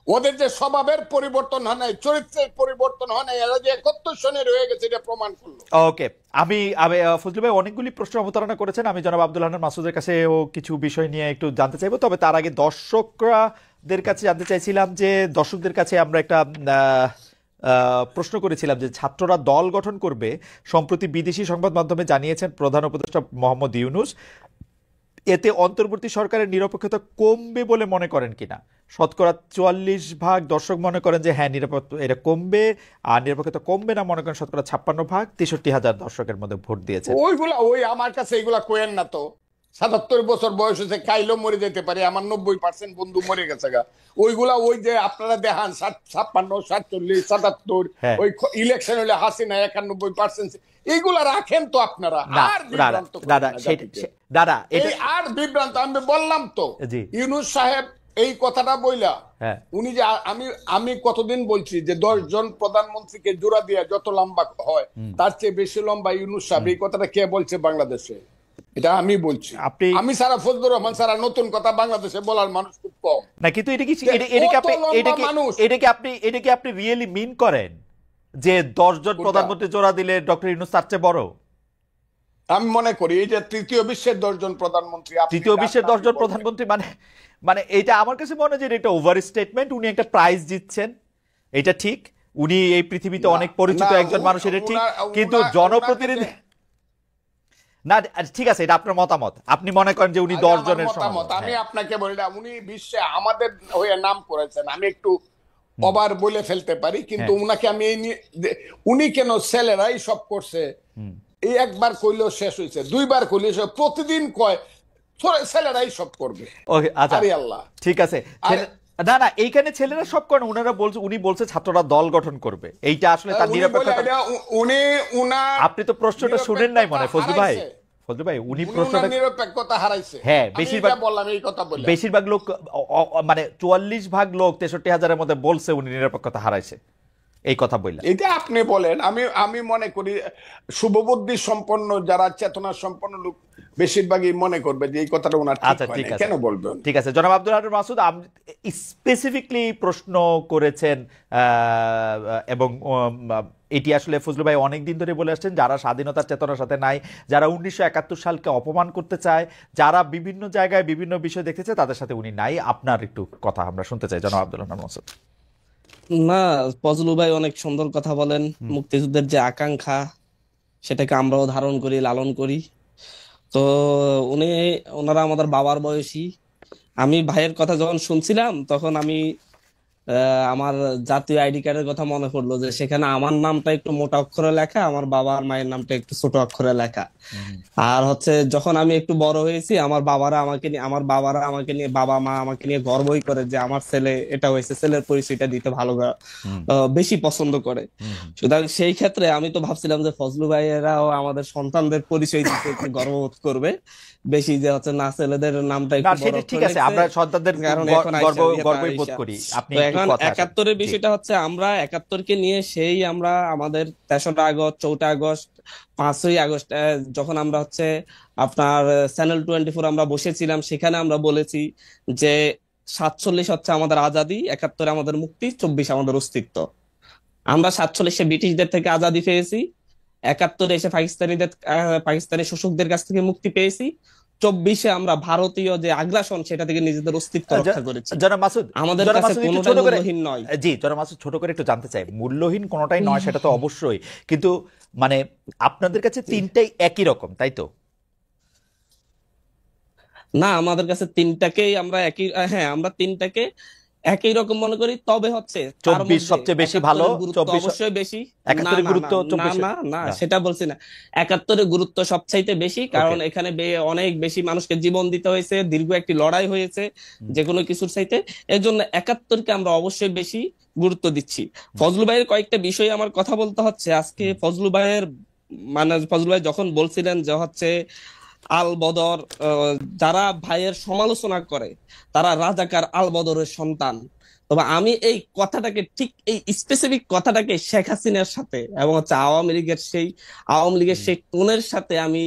ওদের যে স্বভাবের পরিবর্তন হয় নাই, চরিত্রের পরিবর্তন হয় নাই, এরা যে ৭১ সনে রয়ে গেছে এটা প্রমাণ করলো। ওকে, আমি আমি ফজলু ভাই অনেকগুলি প্রশ্ন অবতারণা করেছেন। আমি জনাব আব্দুল হান্নান মাসুদের কাছেও কিছু বিষয় নিয়ে একটু জানতে চাইবো, তবে তার আগে দর্শকদের কাছে জানতে চাইছিলাম যে দর্শকদের কাছে আমরা একটা প্রশ্ন করেছিলাম যে ছাত্ররা দল গঠন করবে। সম্প্রতি বিদেশি সংবাদ মাধ্যমে জানিয়েছেন প্রধান উপদেষ্টা মোহাম্মদ ইউনূস, এতে অন্তর্বর্তী সরকারের নিরপেক্ষতা কমবে বলে মনে করেন কিনা। শতকরা ৪৪% দর্শক মনে করেন যে হ্যাঁ, এটা কমবে। আর নিরপেক্ষতা কমবে না মনে করেন শতকরা ৫৬%। ৬৩,০০০ দর্শকের মধ্যে ভোট দিয়েছে। ওইগুলা আমার কাছে এগুলা কোয়েন না তো। ৭৭ বছর বয়স হয়েছে, কাইলো মরে যেতে পারে, আমার ৯০% বন্ধু মরে গেছে গা। ওইগুলা ওই যে আপনারা দেখান ৫৬, ৪৭, ৭৭, হ্যাঁ। ওই ইলেকশন হলে হাসিনা ৯১%, এইগুলা রাখেন তো আপনারা। না আর না বিভ্রান্ত করেন না না না জাতিকে। দাদা, এই এটা আর বিভ্রান্ত, আমি বললাম তো। জি। ইউনূস সাহেব এই কথাটা বইলা, হ্যাঁ। উনি যে আমি কতদিন বলছি যে ১০ জন প্রধানমন্ত্রীকে জোড়া দিয়ে যত লম্বা হয় তার চেয়ে বেশি লম্বা ইউনূস সাহেব। এই কথাটা কে বলছে বাংলাদেশে? এটা আমি বলছি। আপনি- আমি সারা ফজলুর রহমান সারা নতুন কথা বাংলাদেশে বলার মানুষ খুব কম। না, কিন্তু এটা কি কত লম্বা মানুষ। এটাকে আপনি রিয়েলি মিন করেন যে ১০ জন কোনটা? প্রধানমন্ত্রী জোড়া দিলে ডক্টর ইউনূস তার চেয়ে বড়? আমি মনে করি এই যে তৃতীয় বিশ্বের ১০ জন প্রধানমন্ত্রী, আপনি তৃতীয় বিশ্বের ১০ জন বলবেন। প্রধানমন্ত্রী মানে মানে এটা আমার কাছে মনে হয় যে এটা একটা ওভার স্টেটমেন্ট। উনি একটা প্রাইজ জিতছেন, এটা ঠিক। উনি এই পৃথিবীতে না, অনেক পরিচিত না, একজন মানুষ, এটা ঠিক। উনার- কিন্তু উনার- জনপ্রতিনিধি উনার না, ঠিক আছে, এটা আপনার মতামত। আপনি মনে করেন যে উনি আরে ১০ আমার জনের মতামত, সমান। আমি হ্যাঁ। আপনাকে বলি না, উনি বিশ্বে আমাদের হয়ে নাম করেছেন। আমি একটু অবার বলে ফেলতে পারি, কিন্তু হ্যাঁ। উনাকে আমি এই নিয়ে উনি কেন ছেলেরাই সব করছে এই একবার কইলেও শেষ হয়েছে, দুইবার কইলে প্রতিদিন কয় ছেলেরাই সব করবে। ওকে, আচ্ছা, আরে আল্লাহ। ঠিক আছে। না না, এইখানে ছেলেরা সব করেন, উনি বলছে ছাত্ররা দল গঠন করবে। এইটা আসলে তার উনি বলে নিরপেক্ষতা। এটা উনি উনার আপনি তো প্রশ্নটা শুনেন নাই মনে হয় ফজলু ভাই। হারাইছে। ফজলু ভাই, উনি উনি প্রশ্নটা উনার নিরপেক্ষতা হারাইছে। হ্যাঁ, আমি বেশিরভাগ- এটা বললাম এই কথা বলে। বেশিরভাগ লোক মানে ৪৪% লোক ৬৩,০০০-এর মধ্যে বলছে উনি নিরপেক্ষতা হারাইছে, এই কথা বললেন। এটা আপনি বলেন, আমি মনে করি শুভবুদ্ধি সম্পন্ন যারা চেতনা সম্পন্ন লোক বেশিরভাগই মনে করবে যে এই কথাটা ওনার ঠিক আচ্ছা, হয় ঠিক না। আছে, কেন বলবেন? ঠিক আছে। জনাব আব্দুল হান্নান মাসুদ স্পেসিফিকলি প্রশ্ন করেছেন, এবং এটি আসলে ফজলু ভাই অনেকদিন ধরে বলে আসছেন, যারা স্বাধীনতার চেতনার সাথে নাই, যারা ১৯৭১ সালকে অপমান করতে চায়, যারা বিভিন্ন জায়গায় বিভিন্ন বিষয় দেখতে চায়, তাদের সাথে উনি নাই। আপনার একটু কথা আমরা শুনতে চাই জনাব আব্দুল হান্নান মাসুদ। না, ফজলু ভাই অনেক সুন্দর কথা বলেন। মুক্তিযুদ্ধের যে আকাঙ্ক্ষা সেটাকে আমরাও ধারণ করি, লালন করি। তো ওনারা আমাদের বাবার বয়সী। আমি ভাইয়ের কথা যখন শুনছিলাম তখন আমি আমার জাতীয় আইডি কার্ডের কথা মনে পড়লো যে সেখানে আমার নামটা একটু মোটা অক্ষরে লেখা, আমার বাবা আর মায়ের নামটা একটু ছোট অক্ষরে লেখা। হুম, আর হচ্ছে যখন আমি একটু বড় হয়েছি, আমার বাবারা আমাকে নিয়ে, বাবা মা আমাকে নিয়ে গর্বই করে যে আমার ছেলে এটা হয়েছে, ছেলের পরিচয়টা দিতে হুম, বেশি পছন্দ করে। হুম, হুম। সুতরাং সেই ক্ষেত্রে আমি তো ভাবছিলাম যে ফজলু ভাইয়েরাও আমাদের সন্তানদের পরিচয় দিতে একটু গর্ববোধ করবে বেশি, যে হচ্ছে না ছেলেদের নামটা না একটু বড় সেটা ঠিক অক্ষরে আছে, লিখছে, আমরা সন্তানদের কারণ এখন গর্ব আইসা ইয়েটা গর্বই বোধ আইসা। করি। আপনি তো একটু এখন কথা আসেন। একাত্তরের জি। বিষয়টা হচ্ছে, আমরা একাত্তরকে নিয়ে সেই আমরা আমাদের 3রা আগস্ট, 4টা আগস্ট, 5ই আগস্ট যখন আমরা হচ্ছে আপনার চ্যানেল 24 আমরা বসেছিলাম, সেখানে আমরা বলেছি যে 47 হচ্ছে আমাদের আজাদি, 71 আমাদের মুক্তি, 24 আমাদের অস্তিত্ব। আমরা 47-এ ব্রিটিশদের থেকে আজাদি পেয়েছি, 71-এ এসে পাকিস্তানি শোষকদের কাছ থেকে মুক্তি পেয়েছি, 24-এ আমরা ভারতীয় যে আগ্রাসন সেটা থেকে নিজেদের অস্তিত্ব রক্ষা করেছি। জনাব মাসুদ, আমাদের জনাব কাছে মাসুদ একটু কোনোটাই ছোট করে, মূল্যহীন নয়। জি জনাব মাসুদ ছোট করে একটু জানতে চাই, মূল্যহীন কোনোটাই নয় সেটা তো অবশ্যই, কিন্তু মানে আপনাদের কাছে তিনটাই একই রকম, তাই তো? না, আমাদের কাছে তিনটাকেই আমরা একই, হ্যাঁ আমরা তিনটাকে একই রকম মনে করি, তবে হচ্ছে তার 24 মধ্যে সবচেয়ে বেশি ভালো, 71-এর গুরুত্ব 24 অবশ্যই বেশি। না 71-এর না না গুরুত্ব না 24 না না, না। সেটা বলছি না। 71-এর গুরুত্ব সবচাইতে বেশি, ওকে। কারণ এখানে অনেক বেশি মানুষকে জীবন দিতে হয়েছে, দীর্ঘ একটি লড়াই হয়েছে যে কোনো কিছুর চাইতে। এর জন্য 71-কে আমরা অবশ্যই বেশি গুরুত্ব দিচ্ছি। ফজলু ভাইয়ের কয়েকটা বিষয়ে আমার কথা বলতে হচ্ছে আজকে। ফজলু ভাইয়ের মানে ফজলু ভাই যখন বলছিলেন যে হচ্ছে আল বদর, যারা ভাইয়ের সমালোচনা করে তারা রাজাকার আল বদরের সন্তান। তবে আমি এই কথাটাকে, ঠিক এই স্পেসিফিক কথাটাকে শেখ হাসিনার সাথে এবং হচ্ছে আওয়ামী লীগের সেই টোনের সাথে আমি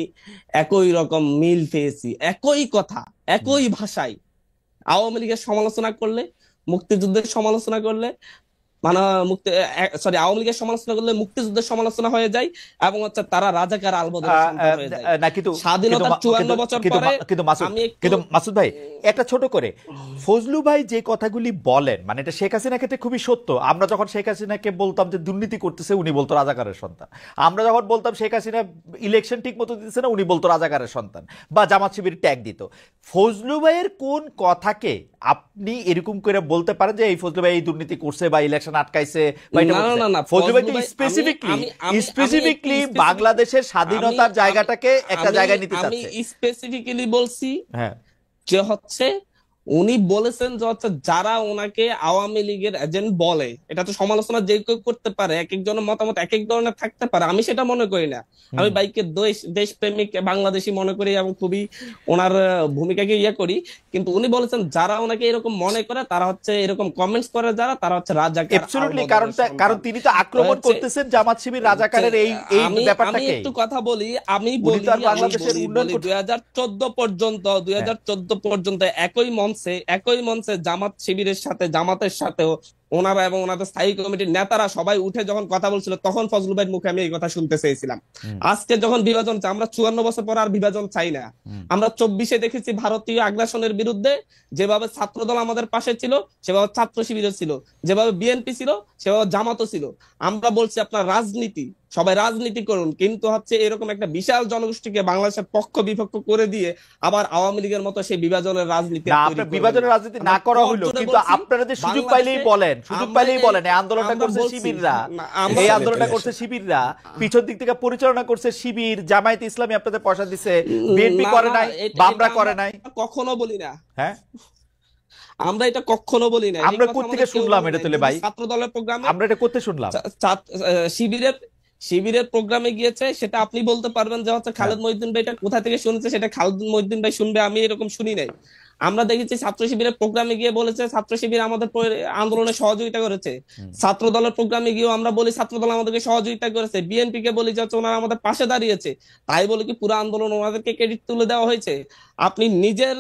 একই রকম মিল পেয়েছি। একই কথা, একই ভাষায় আওয়ামী লীগের সমালোচনা করলে, মুক্তিযুদ্ধের সমালোচনা করলে, মানে মুক্তি সরি আওয়ামী লীগের সমালোচনা করলে মুক্তিযুদ্ধের সমালোচনা হয়ে যায়, এবং হচ্ছে তারা রাজাকার আলবদরের সন্তান হয়ে যায়। না কিন্তু কিন্তু স্বাধীনতার মা- 54 কিন্তু বছর কিন্তু পরে মা- কিন্তু মাসুদ, আমি একটু কিন্তু মাসুদ ভাই একটা ছোট করে, ফজলু ভাই যে কথাগুলি বলেন মানে এটা শেখ হাসিনার ক্ষেত্রে খুবই সত্য। আমরা যখন শেখ হাসিনাকে বলতাম যে দুর্নীতি করতেছে, উনি বলতো রাজাকারের সন্তান। আমরা যখন বলতাম শেখ হাসিনা ইলেকশন ঠিক মতো দিতেছে না, উনি বলতো রাজাকারের সন্তান বা জামাত শিবির ট্যাগ দিত। ফজলু ভাইয়ের কোন কথাকে আপনি এরকম করে বলতে পারেন যে এই ফজলু ভাই এই দুর্নীতি করছে বা ইলেকশন আটকাইছে বা এটা না না বলছে? না না, ফজলু ভাই ফজলু তো ভাই, স্পেসিফিকলি আমি আমি আমি একটু বাংলাদেশের স্বাধীনতার জায়গাটাকে একটা জায়গায় নিতে আমি চাচ্ছে। স্পেসিফিক্যালি বলছি হ্যাঁ। যে হচ্ছে উনি বলেছেন যে হচ্ছে যারা ওনাকে আওয়ামী লীগের এজেন্ট বলে, এটা তো সমালোচনা যে কেউ করতে পারে, এক একজনের মতামত এক এক ধরনের থাকতে পারে, আমি সেটা মনে করি না। আমি হুম। বাইকে দেশপ্রেমিক বাংলাদেশি মনে করি এবং খুবই ওনার ভূমিকাকে করি। কিন্তু উনি বলেছেন যারা ওনাকে এরকম মনে করে, তারা হচ্ছে এরকম কমেন্টস করে, যারা তারা হচ্ছে রাজাকার এবসলিউটলি, আলবদরের কারণ সন্তান। তিনি তো আক্রমণ হচ্ছে করতেছেন জামাত শিবির রাজাকারের এই এই আমি আমি ব্যাপারটাকে। একটু কথা বলি, আমি উনি বলি তো আর আমি বাংলাদেশের বলি উন্নয়ন বলি করতে 2014 হ্যাঁ। পর্যন্ত একই মঞ্চে জামাত শিবিরের সাথে, জামাতের সাথেও ওনারা এবং ওনাদের স্থায়ী কমিটির নেতারা সবাই উঠে যখন কথা বলছিল, তখন ফজলু ভাইয়ের মুখে আমি এই কথা শুনতে চেয়েছিলাম। হুম, আজকে যখন বিভাজন চাই, আমরা 54 বছর পর আর বিভাজন চাই না। হুম, আমরা 24-এ দেখেছি ভারতীয় আগ্রাসনের বিরুদ্ধে যেভাবে ছাত্রদল আমাদের পাশে ছিল, সেভাবে ছাত্র শিবিরও ছিল, যেভাবে বিএনপি ছিল সেভাবে জামাতও ছিল। আমরা বলছি আপনার রাজনীতি, সবাই রাজনীতি করুন, কিন্তু হচ্ছে এরকম একটা বিশাল জনগোষ্ঠীকে বাংলাদেশের পক্ষ বিপক্ষ করে দিয়ে আবার আওয়ামী লীগের মতো সেই বিভাজনের রাজনীতি না তৈরি আপনার করবেন বিভাজনের না। রাজনীতি আমরা না করা কর হইলো, জোরে কিন্তু বলছি, আপনারা যে সুযোগ পাইলেই বাংলাদেশে বলেন, সুযোগ আমরা পাইলেই বলেন, এই আন্দোলনটা আমরা করছে বলছি শিবিররা, না, আমরা এই আন্দোলনটা করছে শিবিররা, পিছন দিক থেকে পরিচালনা করছে শিবির, জামায়াত ইসলামী আপনাদের পয়সা দিছে, বিএনপি না করে না, নাই, এটা বামরা এটা করে আমরা নাই। কখনো বলি না। হ্যাঁ, আমরা এটা কখনো বলি না, এই আমরা কথা কোত্থেকে আমাদের কেউ শুনলাম বলে এটা নাই। তুলে যদি ভাই? ছাত্র দলের প্রোগ্রামে আমরা এটা করতে শুনলাম। শিবিরের শিবিরের প্রোগ্রামে গিয়েছে, সেটা আপনি বলতে পারবেন যে হচ্ছে হ্যাঁ। খালেদ মহিউদ্দিন ভাই এটা কোথা থেকে শুনেছে, সেটা খালেদ মহিউদ্দিন ভাই শুনবে, আমি এরকম শুনি নাই। আমরা দেখেছি ছাত্র শিবিরের প্রোগ্রামে গিয়ে বলেছে ছাত্র শিবির আমাদের আন্দোলনে সহযোগিতা করেছে। হুম, ছাত্র দলের প্রোগ্রামে গিয়েও আমরা বলি ছাত্র দল আমাদেরকে সহযোগিতা করেছে। বিএনপি কে বলি যে হচ্ছে ওনারা আমাদের পাশে দাঁড়িয়েছে, তাই বলে কি পুরো আন্দোলন ওনাদেরকে ক্রেডিট তুলে দেওয়া হয়েছে? আপনি নিজের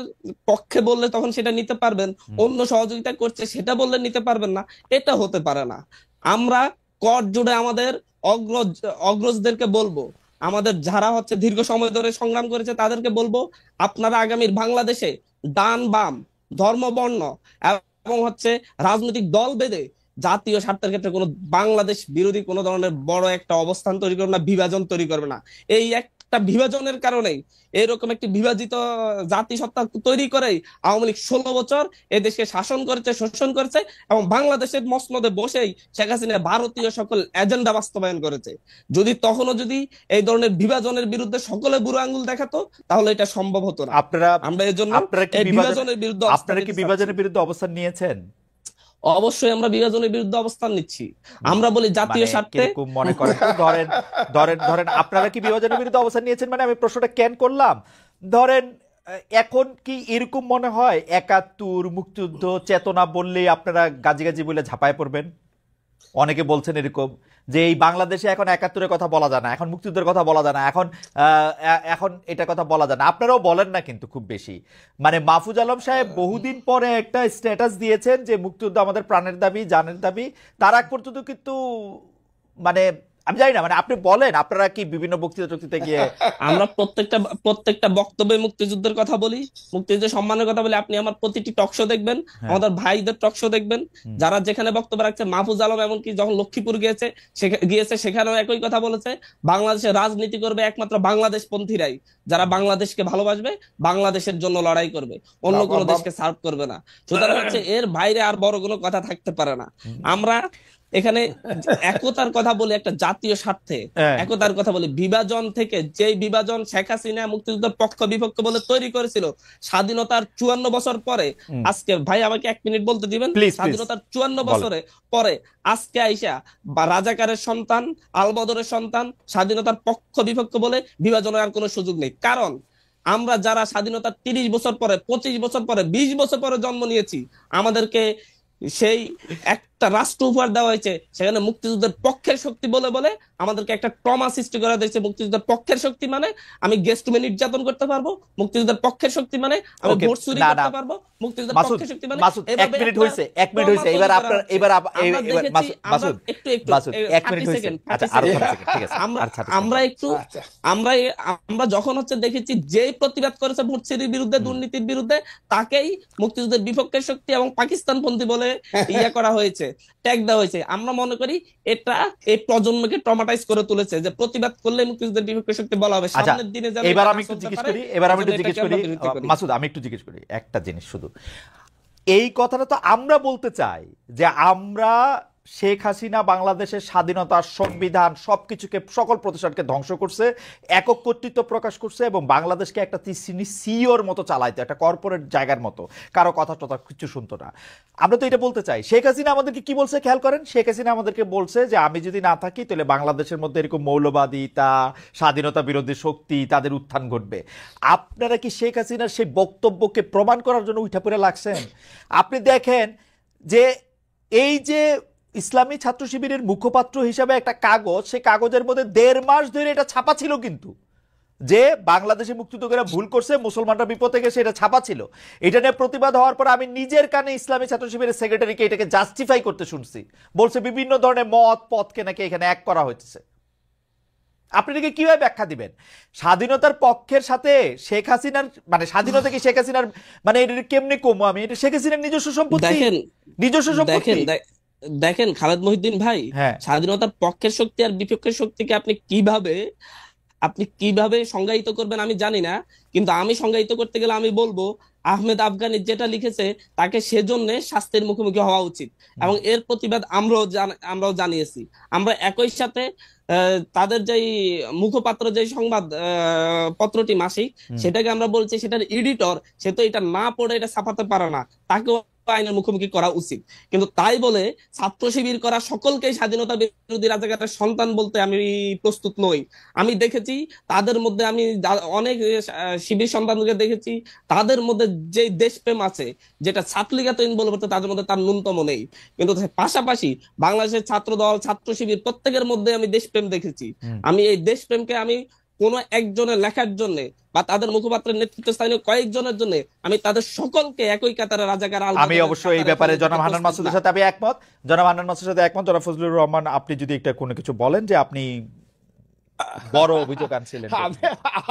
পক্ষে বললে তখন সেটা নিতে পারবেন, হুম, অন্য সহযোগিতা করছে সেটা বললে নিতে পারবেন না। এটা হতে পারে না। আমরা কর জুড়ে আমাদের অগ্রজ অগ্রজদেরকে বলবো, আমাদের যারা হচ্ছে দীর্ঘ সময় ধরে সংগ্রাম করেছে তাদেরকে বলবো, আপনারা আগামীর বাংলাদেশে ডান বাম ধর্ম বর্ণ এবং হচ্ছে রাজনৈতিক দল বেঁধে জাতীয় স্বার্থের ক্ষেত্রে কোনো বাংলাদেশ বিরোধী কোনো ধরনের বড় একটা অবস্থান তৈরি করবে না, বিভাজন তৈরি করবে না। এই একটা একটা বিভাজনের কারণেই, এরকম একটি বিভাজিত জাতিসত্তা তৈরি করেই আওয়ামী লীগ 16 বছর এই দেশকে শাসন করেছে, শোষণ করেছে, এবং বাংলাদেশের মসনদে বসেই শেখ হাসিনা ভারতীয় সকল এজেন্ডা বাস্তবায়ন করেছে। যদি তখনও যদি এই ধরনের বিভাজনের বিরুদ্ধে সকলে বুড়ো আঙ্গুল দেখাতো, তাহলে এটা সম্ভব হতো না। আপনারা আমরা এর জন্য আপনারা কি এই বিভাজন বিভাজনের বিরুদ্ধে অবস্থান আপনারা কি নিতে চাচ্ছি। বিভাজনের বিরুদ্ধে অবস্থান নিয়েছেন? অবশ্যই আমরা বিভাজনের বিরুদ্ধে অবস্থান নিচ্ছি। আমরা বলি জাতীয় মানে স্বার্থে। কিরকম মনে করেন তো, ধরেন ধরেন ধরেন আপনারা কি বিভাজনের বিরুদ্ধে অবস্থান নিয়েছেন, মানে আমি প্রশ্নটা কেন করলাম, ধরেন এখন কি এরকম মনে হয় 71 মুক্তিযুদ্ধ চেতনা বললেই আপনারা গাজি গাজি বলে ঝাঁপায় পড়বেন? অনেকে বলছেন এরকম যে এই বাংলাদেশে এখন 71-এর কথা বলা যায় না, এখন মুক্তিযুদ্ধের কথা বলা যায় না, এখন এটা কথা বলা যায় না। আপনারাও বলেন না কিন্তু খুব বেশি। মানে মাহফুজ আলম সাহেব বহুদিন পরে একটা স্ট্যাটাস দিয়েছেন যে মুক্তিযুদ্ধ আমাদের প্রাণের দাবি, জানের দাবি। তার আগ পর্যন্ত কিন্তু মানে আমি জানি না, মানে আপনি বলেন আপনারা কি বিভিন্ন বক্তৃতা টক্তৃতা গিয়ে আমরা প্রত্যেকটা বক্তব্যে মুক্তিযুদ্ধের কথা বলি, মুক্তিযুদ্ধের সম্মানের কথা বলি। আপনি আমার প্রতিটি টকশো দেখবেন, হ্যাঁ। আমাদের ভাইদের টকশো দেখবেন, যারা যেখানে বক্তব্য রাখছে। মাহফুজ আলম এমনকি যখন লক্ষ্মীপুর গিয়েছে সেখানেও একই কথা বলেছে, বাংলাদেশে রাজনীতি করবে একমাত্র বাংলাদেশ পন্থীরাই, যারা বাংলাদেশকে ভালোবাসবে, বাংলাদেশের জন্য লড়াই করবে, অন্য কোনো দেশকে সার্ভ করবে না। সুতরাং হচ্ছে এর বাইরে আর বড় কোনো কথা থাকতে পারে না। আমরা এখানে একতার কথা বলি, একটা জাতীয় স্বার্থে হ্যাঁ। একতার কথা বলি। বিভাজন থেকে, যে বিভাজন শেখ হাসিনা মুক্তিযুদ্ধের পক্ষ বিপক্ষ বলে তৈরি করেছিল, স্বাধীনতার 54 বছর পরে আজকে, ভাই আমাকে 1 মিনিট বলতে দিবেন, প্লিজ স্বাধীনতার 54 বছরে পরে আজকে আইসা বা রাজাকারের সন্তান, আলবদরের সন্তান, স্বাধীনতার পক্ষ বিপক্ষ বলে বিভাজনের আর কোনো সুযোগ নেই। কারণ আমরা যারা স্বাধীনতার 30 বছর পরে, 25 বছর পরে, 20 বছর পরে জন্ম নিয়েছি, আমাদেরকে সেই একটা রাষ্ট্র উপহার দেওয়া হয়েছে, সেখানে মুক্তিযুদ্ধের পক্ষের শক্তি বলে বলে আমাদেরকে একটা ট্রমা সৃষ্টি করা দিয়েছে। মুক্তিযুদ্ধের পক্ষের শক্তি মানে আমি গেস্ট রুমে নির্যাতন করতে পারবো, মুক্তিযুদ্ধের পক্ষের শক্তি মানে আমি ওকে, ভোট চুরি না, করতে না। পারবো, মুক্তিযুদ্ধের মাসুদ, পক্ষের শক্তি মানে মাসুদ, এক এভাবে মিনিট একটা হয়েছে, এক মিনিট ট্রমা হয়েছে। তৈরি এবার করা আপনার, হচ্ছে। এবার আমরা এবার দেখেছি, মাসুদ, একটু মাসুদ, 1 মিনিট 30 হয়েছে। সেকেন্ড, আচ্ছা, 30 আরো সেকেন্ড। 30 সেকেন্ড, ঠিক আছে, আমরা আর 30 সেকেন্ড। আমরা একটু আমরা আমরা যখন হচ্ছে দেখেছি যে প্রতিবাদ করেছে ভোট চুরির বিরুদ্ধে, দুর্নীতির বিরুদ্ধে, তাকেই মুক্তিযুদ্ধের বিপক্ষের শক্তি এবং পাকিস্তানপন্থী বলে ইয়ে করা হয়েছে, ট্যাগ দেওয়া হয়েছে। আমরা মনে করি এটা এই প্রজন্মকে ট্রমাটাইজ করে তুলেছে, যে প্রতিবাদ করলে মুক্তিযুদ্ধের বিপক্ষের শক্তি বলা হবে। আচ্ছা, সামনের দিনে যেন এবার এটা আমি না একটু চলতে জিজ্ঞেস পারে, করি, এবার আমি একটু এজন্য জিজ্ঞেস এটাকে করি, আমরা বিরোধিতা করি। মাসুদ, আমি একটু জিজ্ঞেস করি একটা জিনিস শুধু। এই কথাটা তো আমরা বলতে চাই যে আমরা শেখ হাসিনা বাংলাদেশের স্বাধীনতা, সংবিধান, সবকিছুকে, সকল প্রতিষ্ঠানকে ধ্বংস করছে, একক কর্তৃত্ব প্রকাশ করছে এবং বাংলাদেশকে একটা সিওর মতো চালাইতো, একটা কর্পোরেট জায়গার মতো, কারো কথা টথা কিছু শুনতো না। আমরা তো এটা বলতে চাই। শেখ হাসিনা আমাদেরকে কি বলছে খেয়াল করেন, শেখ হাসিনা আমাদেরকে বলছে যে আমি যদি না থাকি তাহলে বাংলাদেশের মধ্যে এরকম মৌলবাদীতা, স্বাধীনতা বিরোধী শক্তি, তাদের উত্থান ঘটবে। আপনারা কি শেখ হাসিনার সেই বক্তব্যকে প্রমাণ করার জন্য উঠে পড়ে লাগছেন? আপনি দেখেন যে এই যে ইসলামী ছাত্র শিবিরের মুখপাত্র হিসাবে একটা কাগজ, সেই কাগজের মধ্যে 1.5 মাস ধরে এটা ছাপা ছিল, কিন্তু যে বাংলাদেশে মুক্তিযুদ্ধরা ভুল করছে, মুসলমানরা বিপদে গেছে, এটা ছাপা ছিল। এটা নিয়ে প্রতিবাদ হওয়ার পর আমি নিজের কানে ইসলামী ছাত্র শিবিরের সেক্রেটারিকে এটাকে জাস্টিফাই করতে শুনছি, বলছে বিভিন্ন ধরনের মত পথকে নাকি এখানে এক করা হয়েছে। আপনি এটাকে কিভাবে ব্যাখ্যা দিবেন? স্বাধীনতার পক্ষের সাথে শেখ হাসিনার, মানে স্বাধীনতা কি শেখ হাসিনার, মানে এটা কেমনে কমো আমি, এটা শেখ হাসিনার নিজস্ব সম্পত্তি, নিজস্ব সম্পত্তি। দেখেন খালেদ মহিউদ্দিন ভাই, হ্যাঁ, স্বাধীনতার পক্ষের শক্তি আর বিপক্ষের শক্তিকে আপনি কিভাবে সংজ্ঞায়িত করবেন আমি জানি না, কিন্তু আমি সংজ্ঞায়িত করতে গেলে আমি বলবো আহমেদ আফগানি যেটা লিখেছে তাকে সেজন্য শাস্তির মুখোমুখি হওয়া উচিত, এবং এর প্রতিবাদ আমরাও জানিয়েছি। আমরা একই সাথে তাদের যেই মুখপাত্র, যে সংবাদ পত্রটি মাসিক, সেটাকে আমরা বলছি সেটার এডিটর, সে তো এটা না পড়ে এটা ছাপাতে পারে না, তাকেও আইনের মুখোমুখি করা উচিত। কিন্তু তাই বলে ছাত্র শিবির করা সকলকেই স্বাধীনতা বিরোধী রাজাকারের সন্তান বলতে আমি প্রস্তুত নই। আমি দেখেছি তাদের মধ্যে, আমি অনেক শিবির সন্তানকে দেখেছি, তাদের মধ্যে যে দেশপ্রেম আছে, যেটা ছাত্রলীগ এতদিন বলে পড়তো, তাদের মধ্যে তার ন্যূনতম নেই। কিন্তু পাশাপাশি বাংলাদেশের ছাত্র দল, ছাত্র শিবির প্রত্যেকের মধ্যে আমি দেশপ্রেম দেখেছি। আমি এই দেশপ্রেমকে আমি কোন একজনের লেখার জন্য বা তাদের মুখপাত্রের নেতৃত্বস্থানীয় কয়েকজনের জন্য, আমি তাদের সকলকে একই কাতারে রাজাকার, আমি অবশ্যই এই ব্যাপারে জনাব হান্নান মাসুদের সাথে আমি একমত, জনাব হান্নান মাসুদের সাথে একমত। জনাব ফজলুর রহমান, আপনি যদি একটা কোনো কিছু বলেন যে আপনি বড় অভিযোগ আনছিলেন।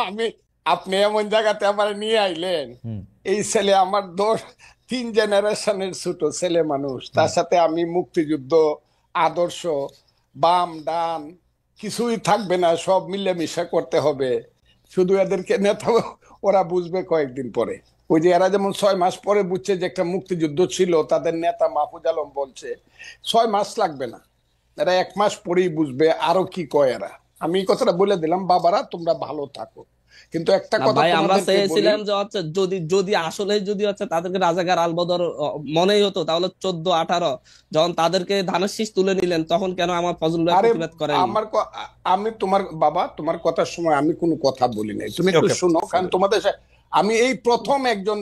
আমি আপনি এমন জায়গাতে আমার নিয়ে আইলেন, এই ছেলে আমার 3 জেনারেশনের ছোট ছেলে মানুষ, তার সাথে আমি মুক্তিযুদ্ধ, আদর্শ, বাম ডান কিছুই থাকবে না, সব মিলেমিশে করতে হবে। শুধু এদেরকে নেতা ওরা বুঝবে কয়েকদিন পরে। ওই যে এরা যেমন 6 মাস পরে বুঝছে যে একটা মুক্তিযুদ্ধ ছিল, তাদের নেতা মাহফুজ আলম বলছে 6 মাস লাগবে না, এরা 1 মাস পরেই বুঝবে আরো কি কয় এরা। আমি এই কথাটা বলে দিলাম, বাবারা তোমরা ভালো থাকো। কিন্তু একটা না কথা ভাই, আমরা তোমাদেরকে বলি, চেয়েছিলাম যে হচ্ছে যদি যদি আসলে যদি হচ্ছে তাদেরকে রাজাকার আলবদর মনেই হতো, তাহলে 14-18 যখন তাদেরকে ধানের শীষ তুলে নিলেন, তখন কেন আমার ফজল ভাই আরে প্রতিবাদ করেননি? আমি তোমার বাবা, তোমার কথার সময় আমি কোনো কথা বলি নাই, তুমি একটু ওকে, শুনো। কারণ আমি এই প্রথম একজন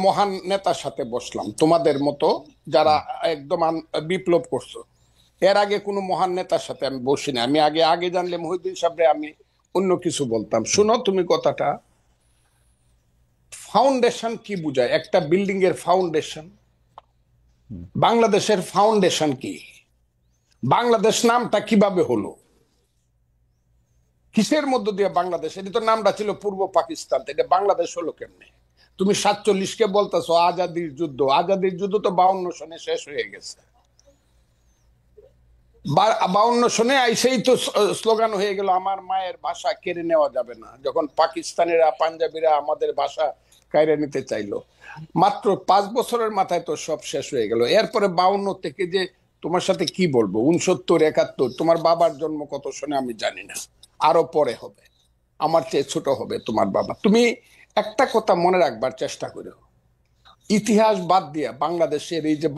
মহান নেতার সাথে বসলাম তোমাদের মতো, যারা একদম বিপ্লব করছো। এর আগে কোনো মহান নেতার সাথে আমি বসি না। আমি আগে আগে জানলে মহিউদ্দিন সাহেবরে আমি অন্য কিছু বলতাম। শুনো তুমি কথাটা, ফাউন্ডেশন কি বুঝায়? একটা বিল্ডিং এর ফাউন্ডেশন, বাংলাদেশের ফাউন্ডেশন কি? বাংলাদেশ নামটা কিভাবে হলো? কিসের মধ্য দিয়ে বাংলাদেশ? এটা তো নামটা ছিল পূর্ব পাকিস্তান, এটা বাংলাদেশ হলো কেমনে? তুমি 47-কে বলতেছো আজাদির যুদ্ধ। আজাদির যুদ্ধ তো 52 সনে শেষ হয়ে গেছে। 52 সনে আইসেই তো স্লোগান হয়ে গেল আমার মায়ের ভাষা কেড়ে নেওয়া যাবে না, যখন পাকিস্তানিরা পাঞ্জাবিরা আমাদের ভাষা কাইরে নিতে চাইলো। মাত্র 5 বছরের মাথায় তো সব শেষ হয়ে গেল। এরপরে 52 থেকে যে তোমার সাথে কি বলবো, 69, 71, তোমার বাবার জন্ম কত সনে আমি জানি না, আরো পরে হবে, আমার চেয়ে ছোট হবে তোমার বাবা। তুমি একটা কথা মনে রাখবার চেষ্টা করো, ইতিহাস বাদ দিয়া বাংলাদেশের এই যে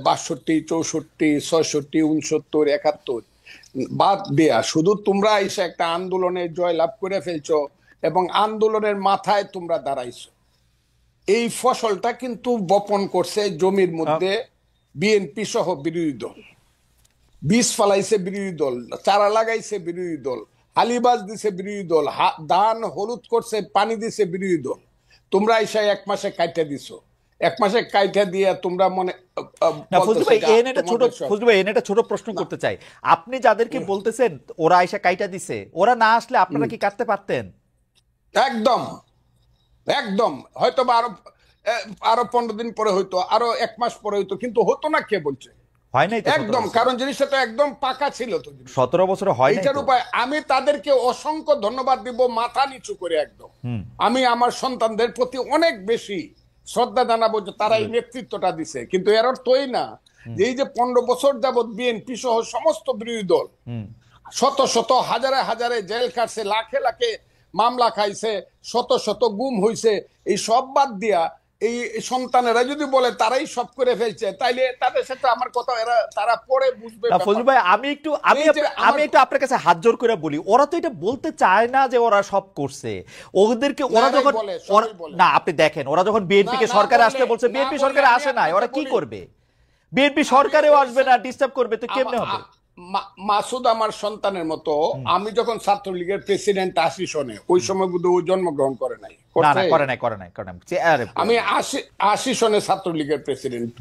62, 64, 66, 69, 71 বাদ দেয়া শুধু তোমরা এসে একটা আন্দোলনে জয়লাভ করে ফেলছো এবং আন্দোলনের মাথায় তোমরা দাঁড়াইছো। এই ফসলটা কিন্তু বপন করছে জমির মধ্যে বিএনপি সহ বিরোধী দল। বীজ ফলাইছে বিরোধী দল, চারা লাগাইছে বিরোধী দল, হালিবাজ দিছে বিরোধী দল, ধান হলুদ করছে, পানি দিছে বিরোধী দল। তোমরা এসে 1 মাসে কাইটা দিছো। 1 মাসে কাইটা দিয়ে তোমরা মনে না ফজলু ভাই, ফজলু ভাই একটা ছোট প্রশ্ন না, করতে চাই। আপনি যাদেরকে বলতেছেন ওরা এসে কাইটা দিছে, ওরা না আসলে আপনারা কি কাটতে পারতেন? একদম একদম হয়তো বা আরো 15 দিন পরে হইতো, আরো 1 মাস পরে হইতো, কিন্তু হতো না। কে বলছে? হয় নাই তো 17 একদম, বছরে। কারণ জিনিসটা তো একদম পাকা ছিল তো। 17 বছরে হয় নাই এইটার তো। উপায় আমি তাদেরকে অসংখ্য ধন্যবাদ দিব, মাথা নিচু করে একদম। আমি আমার সন্তানদের প্রতি অনেক বেশি শ্রদ্ধা জানাবো যে তারা এই নেতৃত্বটা দিছে। কিন্তু এর অর্থই না যে এই যে 15 বছর যাবৎ বিএনপি সহ সমস্ত বিরোধী দল শত শত হাজারে হাজারে জেল কাটছে, লাখে লাখে মামলা খাইছে, শত শত গুম হইছে, এই সব বাদ দিয়া এই সন্তানেরা যদি বলে তারাই সব করে ফেলছে, তাইলে তাদের সাথে আমার কথা তারা পরে বুঝবে। না ফজলু ভাই, আমি একটু আপনার কাছে হাত জোর করে বলি, ওরা তো এটা বলতে চায় না যে ওরা সব করছে। ওদেরকে ওরা যখন না, আপনি দেখেন, ওরা যখন বিএনপি কে সরকারে আসতে বলছে, বিএনপি সরকারে আসে না, ওরা কি করবে? বিএনপি সরকারেও আসবে না, ডিস্টার্ব করবে, তো কেমনে হবে? মাসুদ আমার সন্তানের মতো। আমি যখন ছাত্রলীগের প্রেসিডেন্ট 80 সনে, ওই সময় বুধ ও জন্মগ্রহণ করে নাই। আমি 80 সনে ছাত্রলীগের প্রেসিডেন্ট,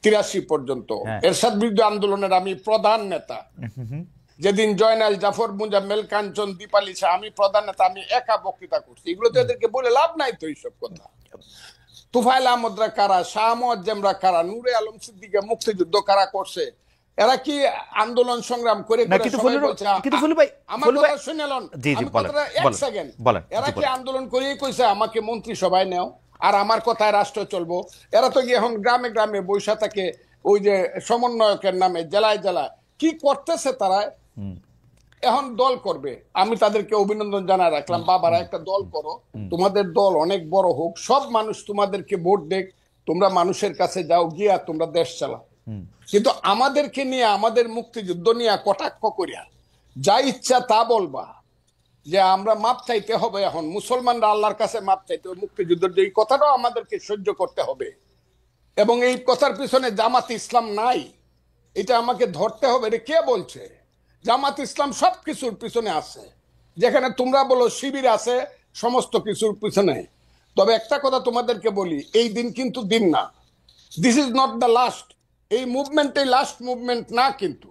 83 পর্যন্ত এরশাদ বিরুদ্ধে আন্দোলনের আমি প্রধান নেতা। যেদিন জয়নাল, জাফর, মুজাম্মেল, কাঞ্চন, দীপালি শাহ, আমি প্রধান নেতা, আমি একা বক্তৃতা করছি। এগুলো তো এদেরকে বলে লাভ নাই তো এইসব কথা। তুফাইল আহমদরা কারা, শাহ মুয়াজ্জেমরা কারা, নূরে আলম সিদ্দিকে মুক্তিযুদ্ধ কারা করছে? এরা কি আন্দোলন সংগ্রাম করে আমার কথা শুনে লন, এক সেকেন্ড, এরা কি আন্দোলন করেই কইছে আমাকে মন্ত্রিসভায় নেও আর আমার কথায় রাষ্ট্র চলবো? এরা তো গিয়ে এখন গ্রামে গ্রামে বৈশা থাকে, ওই যে সমন্বয়কের নামে জেলায় জেলায় কি করতেছে তারা। এখন দল করবে, আমি তাদেরকে অভিনন্দন জানাই রাখলাম। বাবারা একটা দল করো, তোমাদের দল অনেক বড় হোক, সব মানুষ তোমাদেরকে ভোট দেখ, তোমরা মানুষের কাছে যাও, গিয়া তোমরা দেশ চালাও। কিন্তু আমাদেরকে নিয়ে, আমাদের মুক্তিযুদ্ধ নিয়ে কটাক্ষ করিয়া যা ইচ্ছা তা বলবা যে আমরা মাপ চাইতে হবে, এখন মুসলমানরা আল্লাহর কাছে মাপ চাইতে হবে, মুক্তিযুদ্ধের যে কথাটাও আমাদেরকে সহ্য করতে হবে। এবং এই কথার পিছনে জামাত ইসলাম নাই, এটা আমাকে ধরতে হবে। এটা কে বলছে? জামাত ইসলাম সবকিছুর পিছনে আছে। যেখানে তোমরা বলো শিবির আছে সমস্ত কিছুর পিছনে। তবে একটা কথা তোমাদেরকে বলি, এই দিন কিন্তু দিন না, this is not the last. এই মুভমেন্টে লাস্ট মুভমেন্ট না, কিন্তু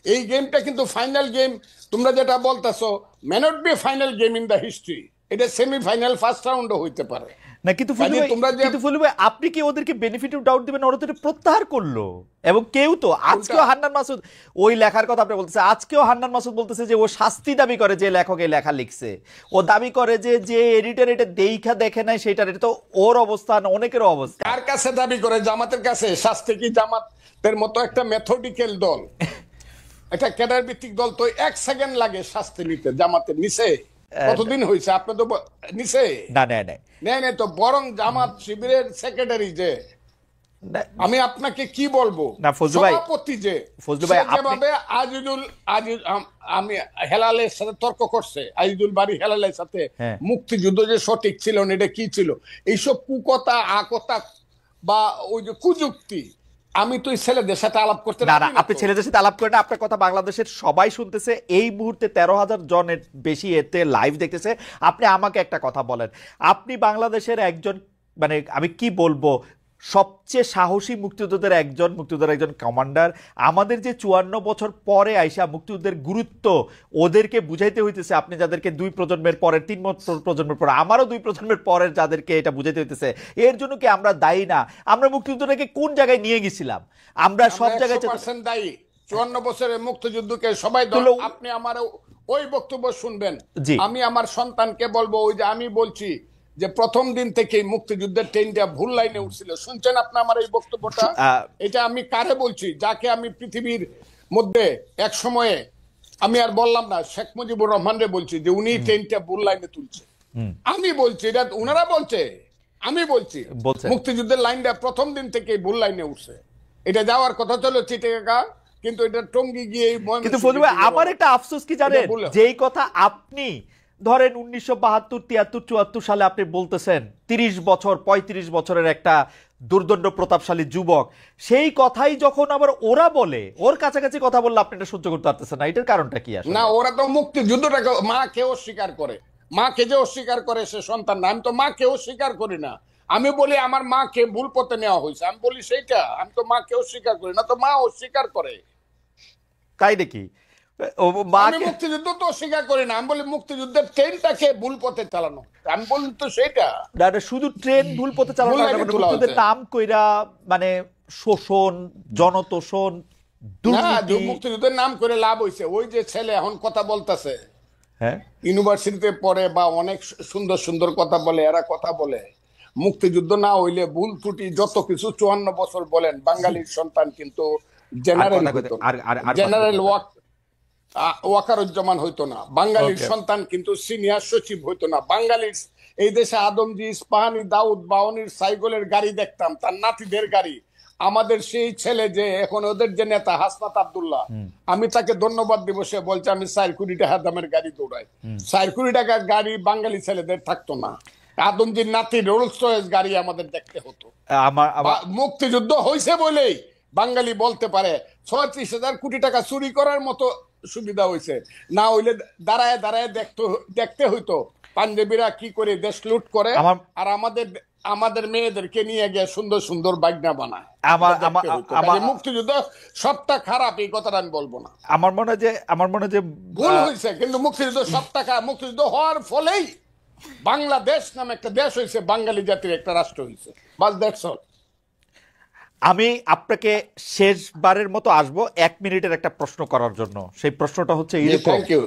এই গেমটা কিন্তু ফাইনাল গেম। তোমরা যেটা বলতেছো may not be final game in the history, এটা সেমিফাইনাল, ফার্স্ট রাউন্ডও হইতে পারে। না, কিন্তু ফজলু কাজে ভাই, তোমরা যে আপনি কি ওদেরকে বেনিফিট অফ ডাউট দিবেন? ওরা তো এটা প্রত্যাহার করলো, এবং কেউ তো কোনটা আজকেও হান্নান মাসুদ ওই লেখার কথা আপনি বলতেছে, আজকেও হান্নান মাসুদ বলতেছে যে ও শাস্তি দাবি করে যে লেখক এই লেখা লিখছে। ও দাবি করে যে যে এডিটর এটা দেইখা দেখে নাই সেটার, এটা তো ওর অবস্থান, অনেকেরও অবস্থা। কার কাছে দাবি করে? জামাতের কাছে। শাস্তি কি জামাতের মতো একটা মেথডিক্যাল দল, একটা ক্যাডার ভিত্তিক দল তো 1 সেকেন্ড লাগে শাস্তি নিতে। জামাতের নিছে? কতদিন হয়েছে? আপনি তো নিছে না, নেয় নাই। নেই নেই তো, বরং জামাত শিবিরের সেক্রেটারি যে, আমি আপনাকে কি বলবো, না ফজলু ভাই, সভাপতি যে, ফজলু সে ভাই আপনি, যেভাবে আমি হেলালের সাথে তর্ক করছে, আজিজুল বাড়ি হেলালের সাথে, হ্যাঁ, মুক্তিযুদ্ধ যে সঠিক ছিল না, এটা কি ছিল, এইসব কুকথা আকথা বা ওই যে কুযুক্তি, আমি তো এই ছেলেদের সাথে আলাপ করতে না না, রাজি না আপনি তো। ছেলেদের সাথে আলাপ করেন না। আপনার কথা বাংলাদেশের সবাই শুনতেছে, এই মুহূর্তে 13,000 জনের বেশি এতে লাইভ দেখতেছে। আপনি আমাকে একটা কথা বলেন, আপনি বাংলাদেশের একজন, মানে আমি কি বলবো, সবচেয়ে সাহসী মুক্তিযোদ্ধার একজন কমান্ডার। আমাদের যে 54 বছর পরে আইসা মুক্তিযুদ্ধের গুরুত্ব ওদেরকে বুঝাইতে হইতেছে, আপনি যাদেরকে 2 প্রজন্মের পরের, 3 প্রজন্মের পরে, আমারও 2 প্রজন্মের পরের যাদেরকে এটা বুঝাইতে হইতেছে, এর জন্য কি আমরা দায়ী না? আমরা মুক্তিযুদ্ধটাকে কোন জায়গায় নিয়ে গেছিলাম? আমরা সব আমরা জায়গায় 100% দায়ী। 54 বছরের মুক্তিযুদ্ধকে সবাই আপনি আমার ওই বক্তব্য শুনবেন। জি, আমি আমার সন্তানকে বলবো, ওই যে আমি বলছি যে প্রথম দিন থেকেই মুক্তিযুদ্ধের ট্রেনটা ভুল লাইনে উঠছিল। শুনছেন আপনি আমার এই বক্তব্যটা? এটা আমি কারে বলছি? যাকে আমি পৃথিবীর মধ্যে এক সময়ে, আমি আর বললাম না, শেখ মুজিবুর রহমান রে বলছি যে উনি ট্রেনটা ভুল লাইনে তুলছে। আমি বলছি, এটা উনারা বলছে, আমি বলছি বলছেন। মুক্তিযুদ্ধের লাইনটা প্রথম দিন থেকেই ভুল লাইনে উঠছে। এটা যাওয়ার কথা ছিল চিটাগাং, কিন্তু এটা টঙ্গী গিয়ে কিন্তু ফজলু ভাই, আমার একটা আফসোস কি জানেন, যেই কথা আপনি ধরেন 1972, 73, 74 সালে আপনি বলতেছেন, 30 বছর 35 বছরের একটা দুর্দণ্ড প্রতাপশালী যুবক, সেই কথাই যখন আবার ওরা বলে, ওর কাছাকাছি কথা বললে আপনি এটা সহ্য করতে পারতেছেন না, এটার কারণটা কি আসলে? না, ওরা তো মুক্তিযুদ্ধটাকে মাকে অস্বীকার করে। মাকে যে অস্বীকার করে সে সন্তান না। আমি তো মাকে অস্বীকার করি না। আমি বলি আমার মাকে ভুল পথে নেওয়া হয়েছে, আমি বলি সেইটা। আমি তো মাকে অস্বীকার করি না, তো মা অস্বীকার করে। তাই নাকি? ও আমি মুক্তিযুদ্ধ তো অস্বীকার করি না, আমি বলি মুক্তিযুদ্ধের ট্রেনটাকে ভুল পথে চালানো। আমি বলি তো সেইটা। না, শুধু ট্রেন ভুল পথে চালানো ভুল না, লাইনে মানে তোলা মুক্তিযুদ্ধের হয়েছে। নাম কইরা, মানে শোষণ, জনতোষণ, না, দুর্নীতি। মুক্তিযুদ্ধের নাম করে লাভ হয়েছে। ওই যে ছেলে এখন কথা বলতেছে, হ্যাঁ, ইউনিভার্সিটিতে পড়ে বা অনেক সুন্দর সুন্দর কথা বলে, এরা কথা বলে মুক্তিযুদ্ধ না হইলে ভুল ত্রুটি যত কিছু 54 বছর বলেন, বাঙালির সন্তান কিন্তু আর জেনারেল কথা কইতে, হইতো না, আর জেনারেল ওয়াকারুজ্জামান হইতো না, বাঙালির ওকে। সন্তান কিন্তু সিনিয়র সচিব হইতো না, বাঙালির। এই দেশে আদমজি, ইস্পাহানি, দাউদ, বাওয়ানির সাইকেলের গাড়ি দেখতাম, তার নাতিদের গাড়ি। আমাদের সেই ছেলে যে এখন ওদের যে নেতা হাসনাত আব্দুল্লাহ, আমি তাকে ধন্যবাদ দিব, সে বলছে আমি 4 কোটি টাকা দামের গাড়ি দৌড়াই। 4 কোটি টাকার গাড়ি বাঙালি ছেলেদের থাকতো না। আদমজির নাতি রোলস রয়েস গাড়ি আমাদের দেখতে হতো। আমার আমার মুক্তিযুদ্ধ হয়েছে বলেই বাঙালি বলতে পারে 36,000 কোটি টাকা চুরি করার মতো সুবিধা হয়েছে। না হইলে দাঁড়ায় দাঁড়ায় দেখতে হইতো পাঞ্জাবিরা কি করে দেশ লুট করে, আমার আর আমাদের মেয়েদেরকে নিয়ে গিয়ে সুন্দর সুন্দর বাগনা বানায়। আমার এটা দেখতে হইতো। আমার কাজে মুক্তিযুদ্ধ সবটা খারাপ এই কথাটা আমি বলবো না। আমার মনে হয় যে, ভুল হয়েছে, কিন্তু মুক্তিযুদ্ধ সবটা খারাপ। মুক্তিযুদ্ধ হওয়ার ফলেই বাংলাদেশ নামে একটা দেশ হয়েছে, বাঙালি জাতির একটা রাষ্ট্র হয়েছে। বাস দ্যাটস অল। আমি আপনাকে শেষবারের মতো আসব 1 মিনিটের একটা প্রশ্ন করার জন্য। সেই প্রশ্নটা হচ্ছে এরকম, থ্যাংক ইউ।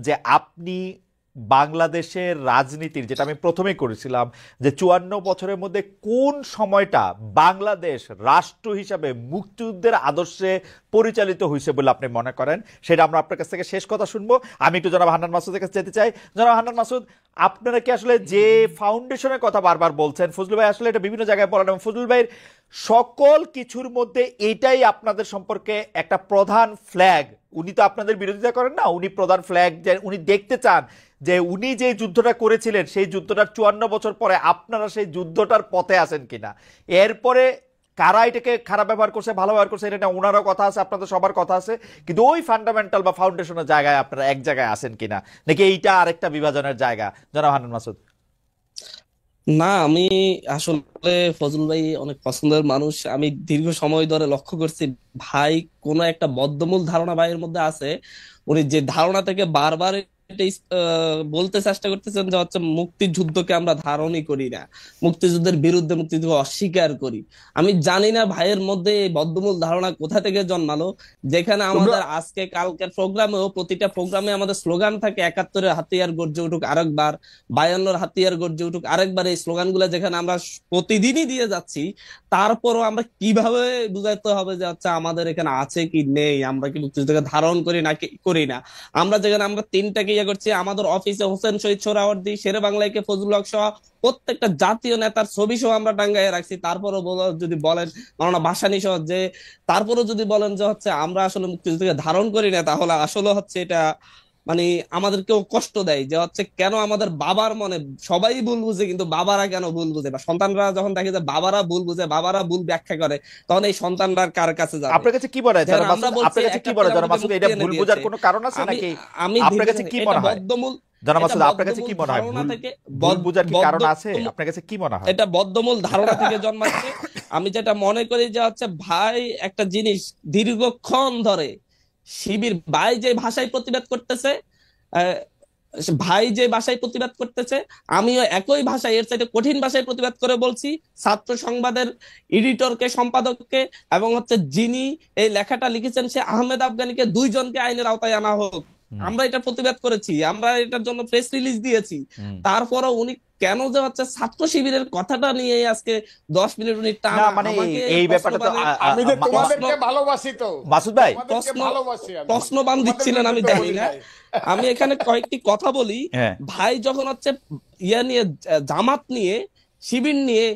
যে আপনি বাংলাদেশের রাজনীতির, যেটা আমি প্রথমেই করেছিলাম, যে 54 বছরের মধ্যে কোন সময়টা বাংলাদেশ রাষ্ট্র হিসাবে মুক্তিযুদ্ধের আদর্শে পরিচালিত হয়েছে বলে আপনি মনে করেন, সেটা আমরা আপনার কাছ থেকে শেষ কথা শুনবো। আমি একটু জনাব হান্নান মাসুদের কাছে যেতে চাই। জনাব হান্নান মাসুদ, আপনারা কি আসলে যে ফাউন্ডেশনের কথা বারবার বলছেন, ফজলু ভাই আসলে এটা বিভিন্ন জায়গায় বলেন, এবং ফজলুল ভাইয়ের সকল কিছুর মধ্যে এটাই আপনাদের সম্পর্কে একটা প্রধান ফ্ল্যাগ। উনি তো আপনাদের বিরোধিতা করেন না, উনি প্রধান ফ্ল্যাগ, যে উনি দেখতে চান যে উনি যে যুদ্ধটা করেছিলেন সেই যুদ্ধটার 54 বছর পরে আপনারা সেই যুদ্ধটার পথে আছেন কিনা। এরপরে কারা এটাকে খারাপ ব্যবহার করছে, ভালো ব্যবহার করছে, এটা ওনারও কথা আছে, আপনাদের সবার কথা আছে, কিন্তু ওই ফান্ডামেন্টাল বা ফাউন্ডেশনের জায়গায় আপনারা এক জায়গায় আছেন কিনা, নাকি এইটা আরেকটা বিভাজনের জায়গা? জনাব হান্নান মাসুদ। না, আমি আসলে ফজল ভাই অনেক পছন্দের মানুষ। আমি দীর্ঘ সময় ধরে লক্ষ্য করছি ভাই কোনো একটা বদ্ধমূল ধারণা ভাইয়ের মধ্যে আছে। উনি যে ধারণা থেকে বারবার এটা বলতে চেষ্টা করতেছেন যে হচ্ছে মুক্তিযুদ্ধকে আমরা ধারণই করি না, মুক্তিযুদ্ধের বিরুদ্ধে, মুক্তিযুদ্ধ অস্বীকার করি। আমি জানি না ভাইয়ের মধ্যে এই বদ্ধমূল ধারণা কোথা থেকে জন্মালো, যেখানে তোমরা আমাদের আজকে কালকের প্রোগ্রামেও প্রতিটা প্রোগ্রামে আমাদের স্লোগান থাকে 71-এর হাতিয়ার গর্জে উঠুক আরেকবার, 52-এর হাতিয়ার গর্জে উঠুক আরেকবার। এই স্লোগানগুলো যেখানে আমরা প্রতিদিনই দিয়ে যাচ্ছি, তারপরও আমরা কিভাবে বুঝাইতে হবে যে হচ্ছে আমাদের এখানে আছে কি নেই, আমরা কি মুক্তিযুদ্ধকে ধারণ করি না কি করি না। আমরা যেখানে আমরা তিনটাকে ইয়ে করছি, আমাদের অফিসে হোসেন শহীদ সোহরাওয়ার্দী, শেরে বাংলাকে ফজলুল হক সহ প্রত্যেকটা জাতীয় নেতার ছবি সহ আমরা টাঙ্গাইয়ে রাখছি। তারপরও যদি বলেন মাওলানা ভাসানী সহ, যে তারপরও যদি বলেন যে হচ্ছে আমরা আসলে মুক্তিযুদ্ধকে ধারণ করি না, তাহলে আসলে হচ্ছে এটা মানে আমাদেরকেও কষ্ট দেয় যে হচ্ছে কেন আমাদের বাবার মনে সবাই ভুল বুঝে, কিন্তু বাবারা কেন ভুল বুঝে, বা সন্তানরা যখন দেখে যে বাবারা ভুল বুঝে, বাবারা ভুল ব্যাখ্যা করে, তখন এই সন্তানরা কার কাছে যাবে? আপনার কাছে কি মনে হয় যেমন জনাব আমরা মাসুদ, বলছি আপনার কাছে কি 71 মনে হয় জনাব আমাদেরকে মাসুদ, মুক্তি এটা এনে ভুল দিয়েছে। বোঝার কোনো কারণ আছে আমি নাকি? আমি আপনার কাছে কি এটা মনে হয় বদ্ধমূল, জনাব এটা মাসুদ, আপনার কাছে কি বদ্ধমূল মনে হয় ধারণা থেকে ভুল বোঝার কি কারণ আছে? বদ্ধমূল, আপনার কাছে কি মনে হয়? এটা বদ্ধমূল ধারণা থেকে জন্মাচ্ছে। আমি যেটা মনে করি যে হচ্ছে ভাই একটা জিনিস দীর্ঘক্ষণ ধরে শিবির ভাই যে ভাষায় প্রতিবাদ করতেছে, আহ, ভাই যে ভাষায় প্রতিবাদ করতেছে, আমিও একই ভাষায় এর চাইতে কঠিন ভাষায় প্রতিবাদ করে বলছি। ছাত্র সংবাদের এডিটরকে, সম্পাদককে এবং হচ্ছে যিনি এই লেখাটা লিখেছেন সে আহমেদ আফগানিকে, দুইজনকে আইনের আওতায় আনা হোক। হুম, আমরা এটা প্রতিবাদ করেছি, আমরা এটার জন্য প্রেস রিলিজ দিয়েছি। হুম। তারপরও উনি কেন যে হচ্ছে ছাত্র শিবিরের কথাটা নিয়ে আজকে 10 মিনিট উনি না টানা মানে আমাকে এই ব্যাপারটা তো আমি যে মা- মা- তোমাদেরকে ভালোবাসি, তো মাসুদ ভাই, তোমাদেরকে প্রশ্ন ভালোবাসি আমি, প্রশ্নবান তোমাদের দিচ্ছিলেন আমি বিরুদ্ধে জানি বলি না। নাই। আমি এখানে কয়েকটি কথা বলি। হ্যাঁ, ভাই যখন হচ্ছে ইয়া নিয়ে, জামাত নিয়ে, শিবির নিয়ে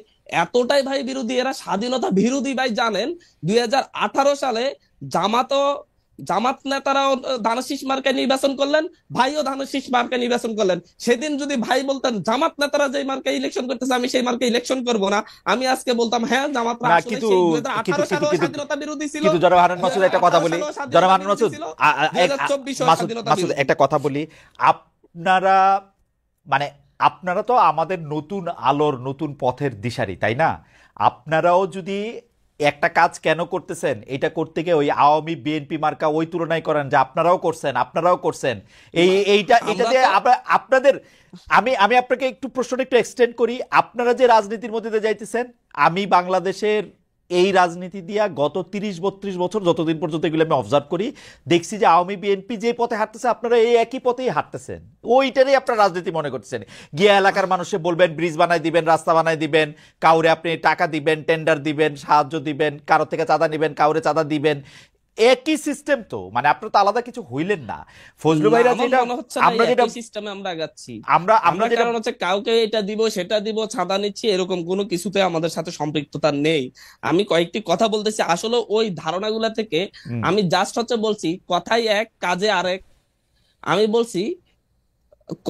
এতটাই ভাই বিরোধী, এরা স্বাধীনতা বিরোধী ভাই জানেন। 2018 সালে জামাতও, জামাত নেতারাও ধানের মার্কায় নির্বাচন করলেন, ভাইও ধানের মার্কায় নির্বাচন করলেন। সেদিন যদি ভাই বলতেন জামাত নেতারা যে মার্কায় ইলেকশন করতেছে আমি সেই মার্কায় ইলেকশন করব না, আমি আজকে বলতাম হ্যাঁ জামাতরা না আসলে কিন্তু সেই কিন্তু 2018 কিন্তু সালেও কিন্তু স্বাধীনতা বিরোধী ছিল, কিন্তু জনাব হান্নান মাসুদ একটা কথা 2018 বলি, সালেও জনাব স্বাধীনতা হান্নান বিরোধী মাসুদ, ছিল, মাসুদ 2024 মাসুদ স্বাধীনতা মাসুদ বিরোধী। একটা কথা বলি। আপনারা মানে আপনারা তো আমাদের নতুন আলোর, নতুন পথের দিশারি, তাই না? আপনারাও যদি একটা কাজ কেন করতেছেন, এটা করতে গিয়ে ওই আওয়ামী বিএনপি মার্কা ওই তুলনায় করেন যে আপনারাও করছেন এইটা আমরা দিয়ে তো আপনাদের আমি আমি আপনাকে একটু প্রশ্নটা একটু এক্সটেন্ড করি। আপনারা যে রাজনীতির মধ্যে দিয়ে যাইতেছেন, আমি বাংলাদেশের এই রাজনীতি দিয়া গত 30-32 বছর যতদিন পর্যন্ত এগুলো আমি অবজার্ভ করি, দেখছি যে আওয়ামী বিএনপি যে পথে হাঁটতেছে আপনারা এই একই পথেই হাঁটতেছেন, ওইটারই আপনারা রাজনীতি মনে করতেছেন। গিয়ে এলাকার মানুষে বলবেন ব্রিজ বানাই দিবেন, রাস্তা বানাই দিবেন, কাউরে আপনি টাকা দিবেন, টেন্ডার দিবেন, সাহায্য দিবেন, কারো থেকে চাঁদা নিবেন, কাউরে চাঁদা দিবেন, একই সিস্টেম। তো মানে আপনারা তো আলাদা কিছু হইলেন না। ফজলু ভাইরা আমার যেটা মনে হচ্ছে না আমরা যেটা একই সিস্টেমে আমরা আগাচ্ছি। আমরা আমরা আমরা যেটা কারণ হচ্ছে কাউকে এটা দিব সেটা দিব ছাঁদা নিচ্ছি এরকম কোনো কিছুতে আমাদের সাথে সম্পৃক্ততা নেই। আমি কয়েকটি কথা বলতেছি আসলে ওই ধারণাগুলা থেকে। হুম, আমি জাস্ট হচ্ছে বলছি কথাই এক কাজে আরেক। আমি বলছি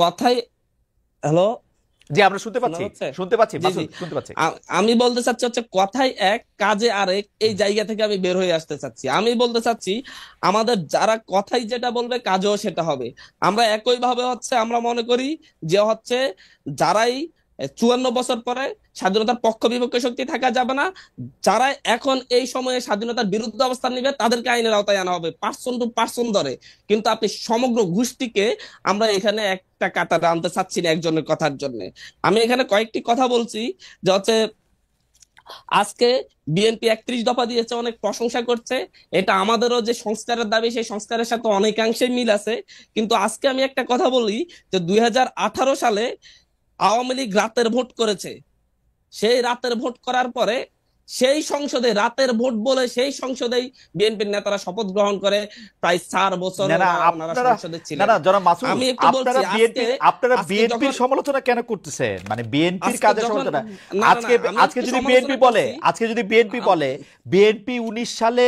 কথাই, হ্যালো জি আমরা শুনতে শোনা পাচ্ছি, যাচ্ছে? শুনতে পাচ্ছি জি জি, মাসুদ, শুনতে পাচ্ছি। আমি বলতে চাচ্ছি হচ্ছে কথাই এক কাজে আরেক, এই জায়গা থেকে আমি বের হয়ে আসতে চাচ্ছি। আমি বলতে চাচ্ছি আমাদের যারা কথাই যেটা বলবে কাজেও সেটা হবে। আমরা একই ভাবে হচ্ছে আমরা মনে করি যে হচ্ছে যারাই 54 বছর পরে স্বাধীনতার পক্ষ বিপক্ষ শক্তি থাকা যাবে না, যারা এখন এই সময়ে স্বাধীনতার বিরুদ্ধে অবস্থান নিবে তাদেরকে আইনের আওতায় আনা হবে, পার্সন টু পার্সন ধরে। কিন্তু আপনি সমগ্র গোষ্ঠীকে আমরা এখানে একটা কাতারে আনতে চাচ্ছি না একজনের কথার জন্য। আমি এখানে কয়েকটি কথা বলছি যে হচ্ছে আজকে বিএনপি 31 দফা দিয়েছে, অনেক প্রশংসা করছে। এটা আমাদেরও যে সংস্কারের দাবি সেই সংস্কারের সাথে অনেকাংশে মিল আছে। কিন্তু আজকে আমি একটা কথা বলি যে 2018 সালে আওয়ামী লীগ রাতের ভোট করেছে। সেই রাতের ভোট করার পরে সেই সংসদে রাতের ভোট বলে সেই সংসদেই বিএনপির নেতারা শপথ গ্রহণ করে। প্রায় 4 বছর না না ওনারা আপনারা সংসদে না ছিলেন। না জনাব মাসুদ, আমি একটু বলছি আপনারা আজকে বিএনপির যখন সমালোচনা কেন করতেছেন? মানে বিএনপির আজকে কাজের যখন সমালোচনা। না না না আজকে আমি আজকে একটু যদি সমালোচনা বিএনপি বলে, করছি। আজকে যদি বিএনপি বলে বিএনপি 19 সালে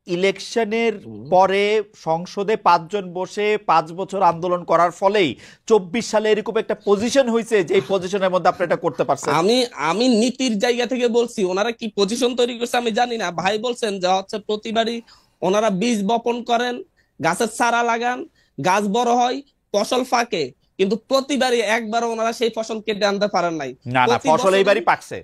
ইলেকশনের পরে সংসদে 5 জন বসে 5 বছর আন্দোলন করার ফলেই 24 সালে এরকম একটা পজিশন হয়েছে, যে পজিশনের মধ্যে আপনি এটা করতে পারছেন। আমি আমি নীতির জায়গা থেকে বলছি, ওনারা কি পজিশন তৈরি করছে আমি জানি না। ভাই বলছেন যে হচ্ছে প্রতিবারই ওনারা বীজ বপন করেন, গাছের চারা লাগান, গাছ বড় হয়, ফসল ফাঁকে, কিন্তু প্রতিবারই একবারও ওনারা সেই ফসল কেটে আনতে পারেন নাই। না না প্রতি ফসল বছরই এইবারই পাকছে,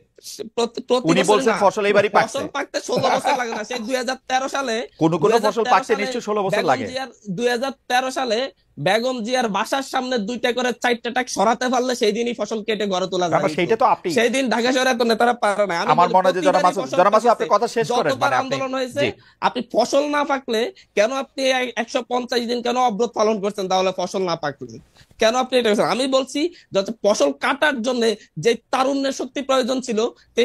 প্রতি উনি বছরই বলছেন না, ফসল এইবারই পাকছে। ফসল পাকতে 16 বছর লাগে না। সেই 2013 সালে কোন ফসল 2013 পাকতে সালে নিশ্চয়ই 16 বছর বেগম লাগে। জিয়ার 2013 সালে বেগম জিয়ার বাসার সামনে 2টা করে 4টা ট্রাক সরাতে পারলে সেই দিনই ফসল কেটে ঘরে তোলা না, যায়। সেইটা তো আপনি, সেই দিন ঢাকা শহরে এত নেতারা পারে না। আমি আমার বলি মনে হয় যে জনাব প্রতিবারই মাসুদ, ফসল জনাব মাসুদ পেকেছে, আপনি কথা শেষ করেন, যতবার মানে আপনি, আন্দোলন হয়েছে জি, আপনি ফসল না পাকলে কেন আপনি 150 দিন কেন অবরোধ পালন করছেন? তাহলে ফসল না পাকলে কেন আপনি এটা করছেন? আমি বলছি যাতে ফসল কাটার জন্য যে তারুণ্যের শক্তি প্রয়োজন ছিল,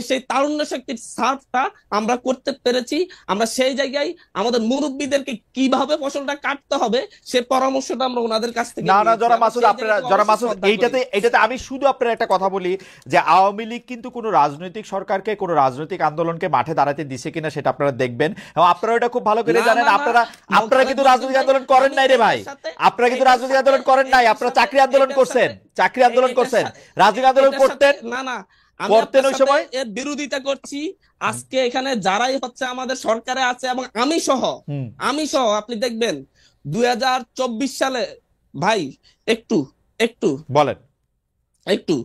সেই তারুণ্য শক্তির সার্ভটা আমরা করতে পেরেছি। আমরা সেই জায়গায় আমাদের মুরব্বীদেরকে কিভাবে ফসলটা কাটতে হবে সে পরামর্শটা আমরা ওনাদের কাছ থেকে না না নিয়েছি। জনাব আমরা মাসুদ, সেই আপনারা, জায়গাতে জনাব অবশ্যই মাসুদ, শ্রদ্ধা করি। এইটাতে আমি শুধু আপনার একটা কথা বলি যে আওয়ামী লীগ কিন্তু কোনো রাজনৈতিক সরকারকে, কোনো রাজনৈতিক আন্দোলনকে মাঠে দাঁড়াতে দিছে কিনা সেটা আপনারা দেখবেন, এবং আপনারা এটা খুব ভালো করে না জানেন। না না, আপনারা আপনারা কিন্তু মোস্তাফিজ রাজনৈতিক ভাই, আন্দোলন করেন আমি নাই রে ভাই, এটার সাথে, আপনারা কিন্তু এটার রাজনৈতিক সাথে, আন্দোলন করেন নাই, এটার আপনারা সাথে, চাকরি আন্দোলন এটার করছেন, সাথে, চাকরি আন্দোলন এটার করছেন, সাথে, রাজনৈতিক আন্দোলন এটার সাথে, করতেন, না না, আমি করতেন আপনার ওই সাথে সময়। এর বিরোধিতা করছি। আজকে এখানে যারাই হচ্ছে আমাদের সরকারে আছে এবং হুম, আমি সহ আপনি দেখবেন 2024 সালে, ভাই একটু একটু বলেন। একটু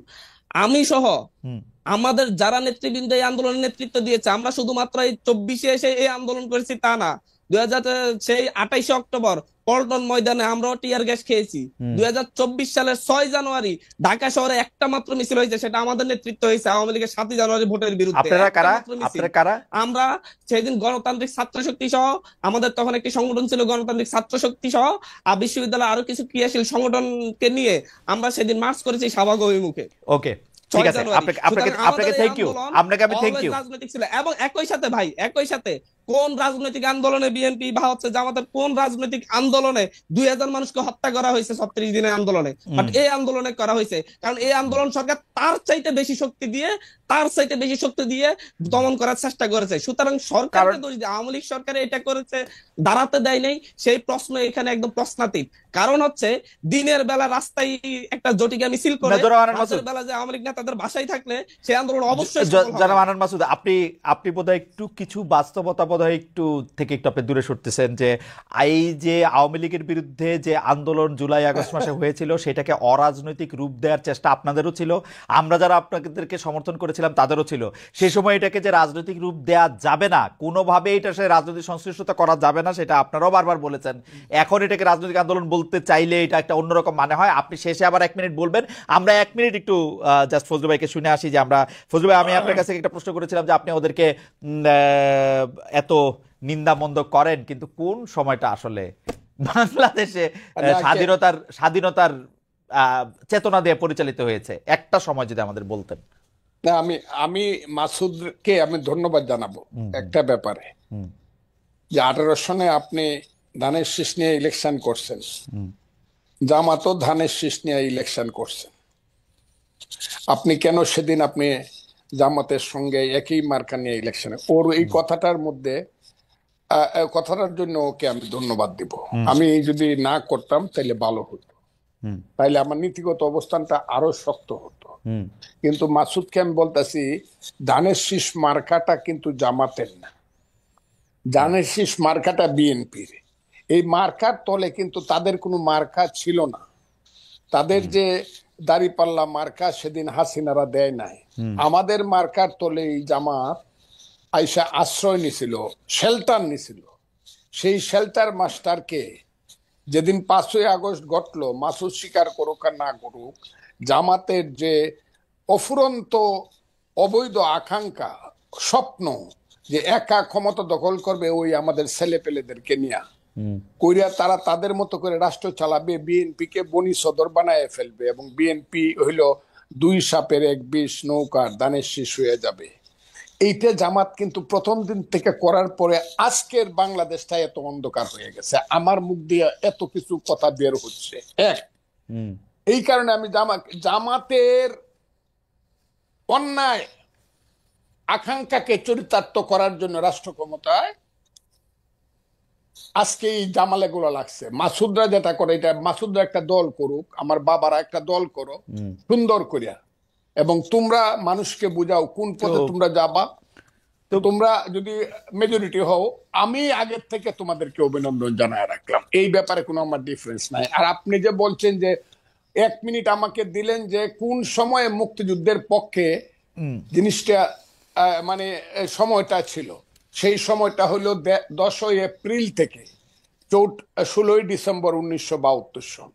আমি সহ হুম, আমাদের যারা নেতৃবৃন্দ এই আন্দোলনের নেতৃত্ব দিয়েছে, আমরা শুধুমাত্র এই 24-এ এসে এই আন্দোলন করেছি তা না। 2000 সেই 28শে অক্টোবর পল্টন ময়দানে আমরাও টিয়ার গ্যাস খেয়েছি। হুম। 2024 সালের 6 জানুয়ারি ঢাকা শহরে একটা মাত্র মিছিল হয়েছে, সেটা আমাদের নেতৃত্ব হয়েছে আওয়ামী লীগের 7 জানুয়ারি ভোটের বিরুদ্ধে, আপনারা একটা কারা? মাত্র মিছিল। আপনারা কারা? আমরা সেদিন গণতান্ত্রিক ছাত্র শক্তি সহ, আমাদের তখন একটি সংগঠন ছিল গণতান্ত্রিক ছাত্র শক্তি সহ, আর বিশ্ববিদ্যালয়ে আরো কিছু ক্রিয়াশীল সংগঠনকে নিয়ে আমরা সেদিন মার্চ করেছি শাহবাগ অভিমুখে ওকে, ঠিক 6 আছে, জানুয়ারি। আপনাকে আপনাকে সুতরাং আমাদের আপনাকে এই থ্যাংক ইউ, আন্দোলন আপনাকে আমি থ্যাংক অলওয়েজ ইউ। রাজনৈতিক ছিল। এবং একই সাথে ভাই, একই সাথে কোন রাজনৈতিক আন্দোলনে বিএনপি বা হচ্ছে জামাতের কোন রাজনৈতিক আন্দোলনে 2000 মানুষকে হত্যা করা হয়েছে 36 দিনের আন্দোলনে? বাট এই আন্দোলনে করা হয়েছে কারণ এই আন্দোলন সরকার তার চাইতে বেশি শক্তি দিয়ে, তার চাইতে বেশি শক্তি দিয়ে দমন করার চেষ্টা করেছে। সুতরাং কারণ সরকারকে দোষ দিয়ে আওয়ামী লীগ সরকার এটা করেছে, দাঁড়াতে দেয় নাই, সেই প্রশ্ন এখানে একদম প্রশ্নাতীত। কারণ হচ্ছে দিনের বেলা রাস্তায় একটা জটিকা মিছিল করে, জনাব আনান রাতের মাসুদ, বেলা যে আওয়ামী লীগ নেতাদের বাসায় থাকলে সেই আন্দোলন অবশ্যই সফল হবে জনাব না। আনান মাসুদ, আপনি আপনি বোধহয় একটু কিছু বাস্তবতা বোধহয় একটু থেকে একটু আপনি দূরে সরতেছেন, যে এই যে আওয়ামী লীগের বিরুদ্ধে যে আন্দোলন জুলাই আগস্ট মাসে হয়েছিল সেটাকে অরাজনৈতিক রূপ দেওয়ার চেষ্টা আপনাদেরও ছিল, আমরা যারা আপনাদেরকে সমর্থন করেছিলাম তাদেরও ছিল। সেই সময় এটাকে যে রাজনৈতিক রূপ দেওয়া যাবে না, কোনোভাবে এটা সে রাজনৈতিক সংশ্লিষ্টতা করা যাবে না, সেটা আপনারাও বারবার বলেছেন। এখন এটাকে রাজনৈতিক আন্দোলন বলতে চাইলে এটা একটা অন্যরকম মানে হয়। আপনি শেষে আবার 1 মিনিট বলবেন, আমরা 1 মিনিট একটু জাস্ট ফজলু ভাইকে শুনে আসি। যে আমরা, ফজলু ভাই, আমি আপনার কাছে একটা প্রশ্ন করেছিলাম যে আপনি ওদেরকে এত নিন্দা মন্দ করেন, কিন্তু কোন সময়টা আসলে বাংলাদেশে স্বাধীনতার স্বাধীনতার চেতনা দিয়ে পরিচালিত হয়েছে, একটা সময় যদি আমাদের বলতেন। না, আমি আমি মাসুদকে আমি ধন্যবাদ জানাবো একটা ব্যাপারে, হুম, যে 18 সনে আপনি ধানের শীষ নিয়ে ইলেকশন করছেন, হুম, জামাতও ধানের শীষ নিয়ে ইলেকশন করছেন। আপনি কেন সেদিন আপনি জামাতের সঙ্গে একই মার্কা নিয়ে ইলেকশনে, ওর এই কথাটার মধ্যে কথাটার জন্য ওকে আমি ধন্যবাদ দিব। আমি যদি না করতাম তাহলে ভালো হতো, হুম, তাইলে আমার নীতিগত অবস্থানটা আরো শক্ত হতো। হুম, কিন্তু মাসুদকে আমি বলতেছি, ধানের শীষ মার্কাটা কিন্তু জামাতের না, ধানের শীষ মার্কাটা বিএনপির। এই মার্কার তলে কিন্তু তাদের কোনো মার্কা ছিল না। তাদের যে দাঁড়িপাল্লা মার্কা সেদিন হাসিনারা দেয় নাই, আমাদের মার্কার তলে এই জামাত আইসা আশ্রয় নিছিল, শেল্টার নিছিল। সেই শেল্টার মাস্টারকে যেদিন 5ই আগস্ট ঘটলো, মাসুদ স্বীকার করুক আর না করুক, জামাতের যে অফুরন্ত অবৈধ আকাঙ্ক্ষা, স্বপ্ন যে একা ক্ষমতা দখল করবে ওই আমাদের ছেলে পেলেদেরকে নিয়ে কইরা তারা তাদের মতো করে রাষ্ট্র চালাবে, বিএনপি কে বনি সদর বানায় ফেলবে, এবং বিএনপি হইল 2 সাপের 1 বিষ নৌকার ধানের শীষ হয়ে যাবে। এইটা জামাত কিন্তু প্রথম দিন থেকে করার পরে আজকের বাংলাদেশটা এত অন্ধকার হয়ে গেছে। আমার মুখ দিয়ে এত কিছু কথা বের হচ্ছে এই কারণে আমি জামাতের অন্যায় আকাঙ্ক্ষাকে চরিতার্থ করার জন্য রাষ্ট্র ক্ষমতায় আজকে এই জামালে গুলো লাগছে। মাসুদরা যেটা করে, এটা মাসুদরা একটা দল করুক, আমার বাবারা একটা দল করো সুন্দর করিয়া, এবং তোমরা মানুষকে বুঝাও কোন পথে তোমরা যাবা। তো তোমরা যদি মেজরিটি হও, আমি আগের থেকে তোমাদেরকে অভিনন্দন জানায় রাখলাম, এই ব্যাপারে কোনো আমার ডিফারেন্স নাই। আর আপনি যে বলছেন যে 1 মিনিট আমাকে দিলেন যে কোন সময়ে মুক্তিযুদ্ধের পক্ষে জিনিসটা মানে সময়টা ছিল, সেই সময়টা হলো 10ই এপ্রিল থেকে 16ই ডিসেম্বর 1972 সন,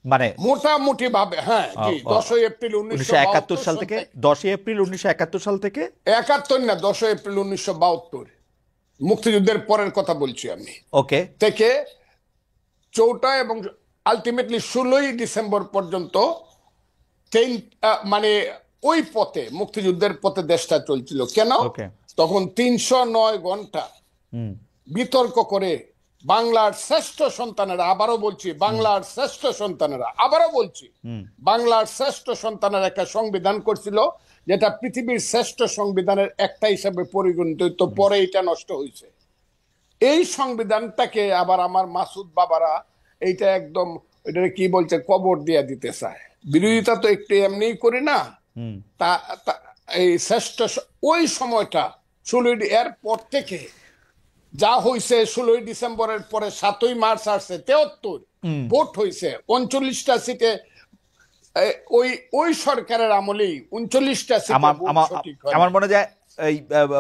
মানে মোটামুটি ভাবে। হ্যাঁ জি, 10ই এপ্রিল 1971 সাল 1972 থেকে, 10ই এপ্রিল 1971 সাল থেকে। 71 না, 10ই এপ্রিল 1972, মুক্তিযুদ্ধের পরের কথা বলছি আমি। ওকে। থেকে 4টা এবং আলটিমেটলি 16ই ডিসেম্বর পর্যন্ত মানে ওই পথে, মুক্তিযুদ্ধের পথে দেশটা চলছিল। কেন? ওকে। তখন 309 ঘন্টা বিতর্ক করে বাংলার শ্রেষ্ঠ সন্তানেরা, আবারও বলছি বাংলার শ্রেষ্ঠ সন্তানেরা, আবারও বলছি বাংলার শ্রেষ্ঠ সন্তানের একটা সংবিধান করছিল, যেটা পৃথিবীর শ্রেষ্ঠ সংবিধানের একটা হিসাবে পরিগণিত হইতো। পরে এটা নষ্ট হয়েছে। এই সংবিধানটাকে আবার আমার মাসুদ বাবারা এইটা একদম, এটা কি বলছে, কবর দিয়ে দিতে চায়। বিরোধিতা তো একটু এমনিই করি না। এই শ্রেষ্ঠ ওই সময়টা 16 এর পর থেকে যা হয়েছে, 16ই ডিসেম্বরের পরে 7ই মার্চ আসছে, 73 ভোট হয়েছে 39টা সিটে। ওই ওই সরকারের আমলেই 39টা সিটে ভোট সঠিক হয়। আমার মনে যায় এই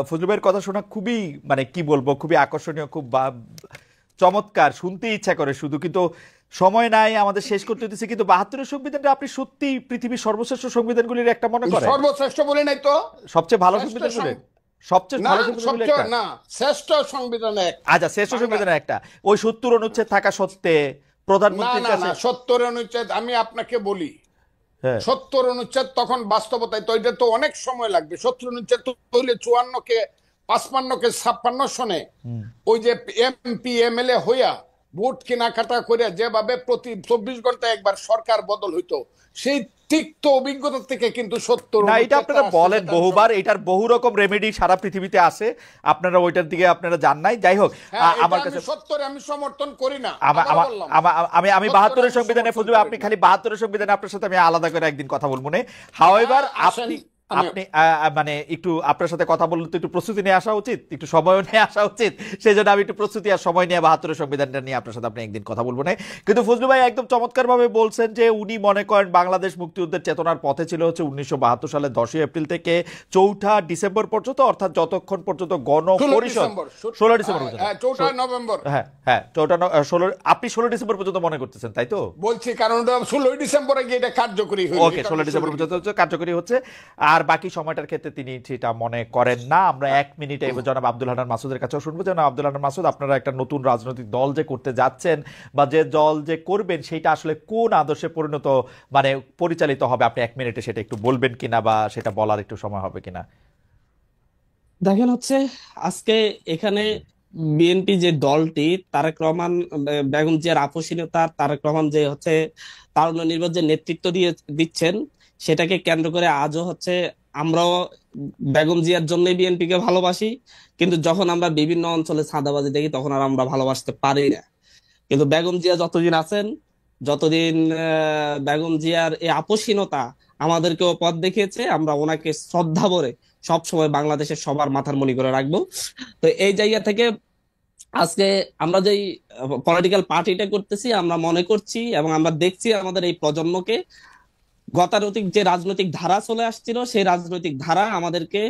ফজলু ভাইয়ের কথা শোনা খুবই, মানে কি বলবো, খুবই আকর্ষণীয়, খুব চমৎকার, শুনতে ইচ্ছা করে শুধু, কিন্তু সময় নাই, আমাদের শেষ করতে হতেছে। কিন্তু 72-এর সংবিধানটা আপনি সত্যি পৃথিবীর সর্বশ্রেষ্ঠ সংবিধানগুলির একটা মনে করেন? সর্বশ্রেষ্ঠ বলে নাই তো, সবচেয়ে ভালো সংবিধানগুলি, সবচেয়ে ভালো সংবিধানগুলি একটা না, শ্রেষ্ঠ সংবিধান এক। আচ্ছা, শ্রেষ্ঠ সংবিধান একটা, ওই 70 অনুচ্ছেদ থাকা সত্ত্বে প্রধানমন্ত্রীর না, কাছে 70 অনুচ্ছেদ আমি আপনাকে বলি, 70 অনুচ্ছেদ তখন বাস্তবতায় তো এটা তো অনেক সময় লাগবে। 70 অনুচ্ছেদ তো হইলে 54 কে 55 কে 56 সনে ওই যে এমপি এমএলএ হইয়া ভোট কেনাকাটা করে যেভাবে প্রতি 24 ঘন্টায় একবার সরকার বদল হইতো, সেই তিক্ত অভিজ্ঞতা থেকে কিন্তু 70 না, এটা আপনারা বলেন বহুবার, এটার বহু রকম রেমেডি সারা পৃথিবীতে আছে, আপনারা ওইটার দিকে আপনারা জান নাই। যাই হোক, আমার কাছে 70 আমি সমর্থন করি না। আমি 72-এর সংবিধানে, ফজলু আপনি খালি 72-এর সংবিধানে আপনার সাথে আমি আলাদা করে একদিন কথা বলবো না। হাওয়েভার আপনি মানে একটু আপনার সাথে কথা বললে তো একটু প্রস্তুতি নিয়ে আসা উচিত, একটু সময় নিয়ে আসা উচিত। সেই জন্য আমি একটু প্রস্তুতি আর সময় নিয়ে 72-এর সংবিধানটা নিয়ে আপনার সাথে আপনি একদিন কথা বলবো না। কিন্তু ফজলু ভাই একদম চমৎকার ভাবে বলছেন যে উনি মনে করেন বাংলাদেশ মুক্তিযুদ্ধের চেতনার পথে ছিল হচ্ছে 1972 সালের 10ই এপ্রিল থেকে 4ঠা ডিসেম্বর পর্যন্ত, অর্থাৎ যতক্ষণ পর্যন্ত গণপরিষদ 16 ডিসেম্বর পর্যন্ত, 4টা নভেম্বর, হ্যাঁ 16, আপনি 16 ডিসেম্বর পর্যন্ত মনে করতেছেন, তাই তো? বলছি কারণ 16 ডিসেম্বরে গিয়ে এটা কার্যকরী হয়েছে। ওকে, 16 ডিসেম্বর পর্যন্ত কার্যকরী হচ্ছে, আর বাকি সময়টার ক্ষেত্রে তিনি সেটা মনে করেন না। আমরা 1 মিনিটে জনাব আব্দুল হান্নান মাসুদের কাছেও শুনবো। জনাব আব্দুল হান্নান মাসুদ, আপনারা একটা নতুন রাজনৈতিক দল যে করতে যাচ্ছেন বা যে দল যে করবেন, সেটা আসলে কোন আদর্শে পরিণত, মানে পরিচালিত হবে, আপনি 1 মিনিটে সেটা একটু বলবেন কিনা, বা সেটা বলার একটু সময় হবে কিনা? দেখেন হচ্ছে, আজকে এখানে বিএনপি যে দলটি, তারেক রহমান, বেগম জিয়ার আপসীনতা, তারেক রহমান যে হচ্ছে তারুণ্য নির্ভর যে নেতৃত্ব দিচ্ছেন, সেটাকে কেন্দ্র করে আজও হচ্ছে আমরাও বেগম জিয়ার জন্যই বিএনপি কে ভালোবাসি। কিন্তু যখন আমরা বিভিন্ন অঞ্চলে চাঁদাবাজি দেখি, তখন আর আমরা ভালোবাসতে পারি না। কিন্তু বেগম জিয়া যতদিন আছেন, যতদিন বেগম জিয়ার এই আপসীনতা আমাদেরকেও পথ দেখিয়েছে, আমরা ওনাকে শ্রদ্ধা ভরে সবসময় বাংলাদেশের সবার মাথার মণি করে রাখবো। তো এই জায়গা থেকে আজকে আমরা যেই পলিটিক্যাল পার্টিটা করতেছি, আমরা মনে করছি এবং আমরা দেখছি আমাদের এই প্রজন্মকে, গতানুগতিক যে রাজনৈতিক ধারা চলে আসছিল, সেই রাজনৈতিক ধারা আমাদেরকে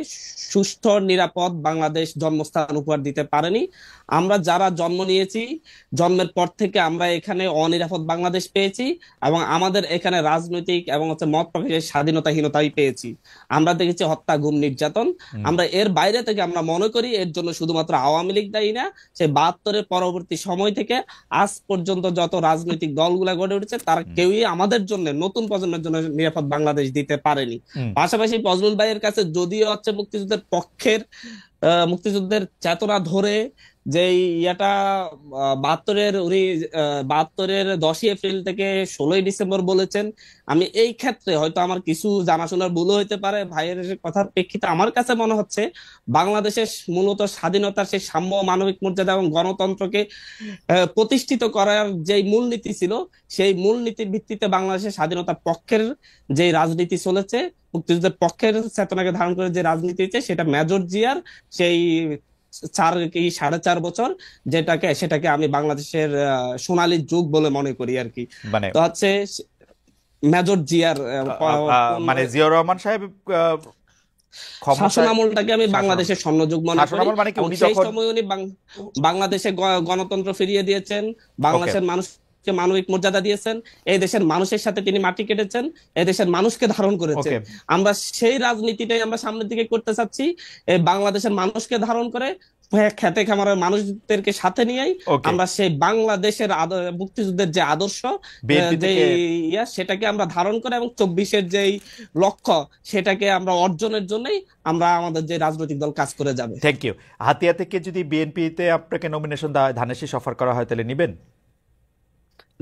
সুস্থ নিরাপদ বাংলাদেশ জন্মস্থান উপহার দিতে পারেনি। আমরা যারা জন্ম নিয়েছি, জন্মের পর থেকে আমরা এখানে অনিরাপদ বাংলাদেশ পেয়েছি, এবং আমাদের এখানে রাজনৈতিক এবং হচ্ছে মত প্রকাশের স্বাধীনতাহীনতাই পেয়েছি। আমরা দেখেছি হত্যা, গুম, নির্যাতন। আমরা এর বাইরে থেকে আমরা মনে করি এর জন্য শুধুমাত্র আওয়ামী লীগ দায়ী না। সেই 72-এর পরবর্তী সময় থেকে আজ পর্যন্ত যত রাজনৈতিক দলগুলা গড়ে উঠেছে, তারা কেউই আমাদের জন্য, নতুন প্রজন্মের জন্য নিরাপদ বাংলাদেশ দিতে পারেনি। পাশাপাশি ফজলুল ভাইয়ের কাছে যদিও হচ্ছে মুক্তিযুদ্ধের পক্ষের, মুক্তিযুদ্ধের চেতনা ধরে যে ইয়েটা 72-এর উনি 72-এর 10ই এপ্রিল থেকে 16ই ডিসেম্বর বলেছেন, আমি এই ক্ষেত্রে হয়তো আমার কিছু জানাশোনার ভুল হইতে পারে। ভাইয়ের কথার প্রেক্ষিতে আমার কাছে মনে হচ্ছে বাংলাদেশের মূলত স্বাধীনতার সেই সাম্য, মানবিক মর্যাদা এবং গণতন্ত্রকে প্রতিষ্ঠিত করার যে মূলনীতি ছিল, সেই মূলনীতির ভিত্তিতে বাংলাদেশের স্বাধীনতার পক্ষের যে রাজনীতি চলেছে, মুক্তিযুদ্ধের পক্ষের চেতনাকে ধারণ করে যে রাজনীতি হচ্ছে, সেটা মেজর জিয়ার সেই 4.5 বছর, সেটাকে আমি বাংলাদেশের সোনালী যুগ বলে মনে করি আর কি। মানে তো হচ্ছে মেজর জিয়ার মানে জিয়াউর রহমান সাহেব শাসন ক্ষমতায় আমলটাকে আমি শাসন বাংলাদেশের স্বর্ণযুগ মনে শাসন করি। আমল মানে কি, এবং উনি সেই যখন সময় উনি বাংলাদেশে গণতন্ত্র ফিরিয়ে দিয়েছেন, ওকে বাংলাদেশের মানুষকে মানবিক মর্যাদা দিয়েছেন, এই দেশের মানুষের সাথে তিনি মাটি কেটেছেন, এই দেশের মানুষকে ধারণ করেছেন। ওকে আমরা সেই রাজনীতিটাই আমরা সামনের দিকে করতে চাচ্ছি, এই বাংলাদেশের মানুষকে ধারণ করে, খেতে খামারের মানুষদেরকে সাথে নিয়েই ওকে আমরা সেই বাংলাদেশের মুক্তিযুদ্ধের যে আদর্শ, বিএনপি যে থেকে সেটাকে আমরা ধারণ করে এবং 24-এর যেই লক্ষ্য সেটাকে আমরা অর্জনের জন্যই আমরা আমাদের যে রাজনৈতিক দল কাজ করে যাবে। Thank you. হাতিয়া থেকে যদি বিএনপিতে আপনাকে নমিনেশন দেওয়া হয়, ধানের শীষ অফার করা হয়, তাহলে নিবেন?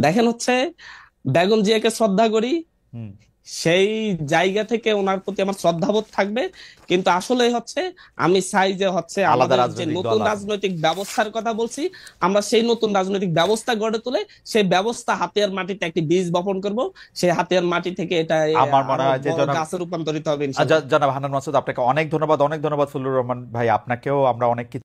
দেখেন হচ্ছে, বেগম জিয়াকে শ্রদ্ধা করি, হুম সেই জায়গা থেকে ওনার প্রতি আমার শ্রদ্ধাবোধ থাকবে, কিন্তু আসলে হচ্ছে আমি চাই যে হচ্ছে আলাদা আমাদের যে রাজনৈতিক নতুন দল আছে। রাজনৈতিক ব্যবস্থার কথা বলছি, আমরা সেই নতুন রাজনৈতিক ব্যবস্থা গড়ে তুলে সেই ব্যবস্থা হাতিয়ার মাটিতে একটি বীজ বপন করব, সেই হাতিয়ার মাটি থেকে এটা আমার মনে আরো হয় যে জনাব গাছে রূপান্তরিত হবে ইনশাআল্লাহ। জনাব হান্নান মাসুদ, আপনাকে অনেক ধন্যবাদ, অনেক ধন্যবাদ ফজলুর রহমান ভাই, আপনাকেও আমরা অনেক কিছু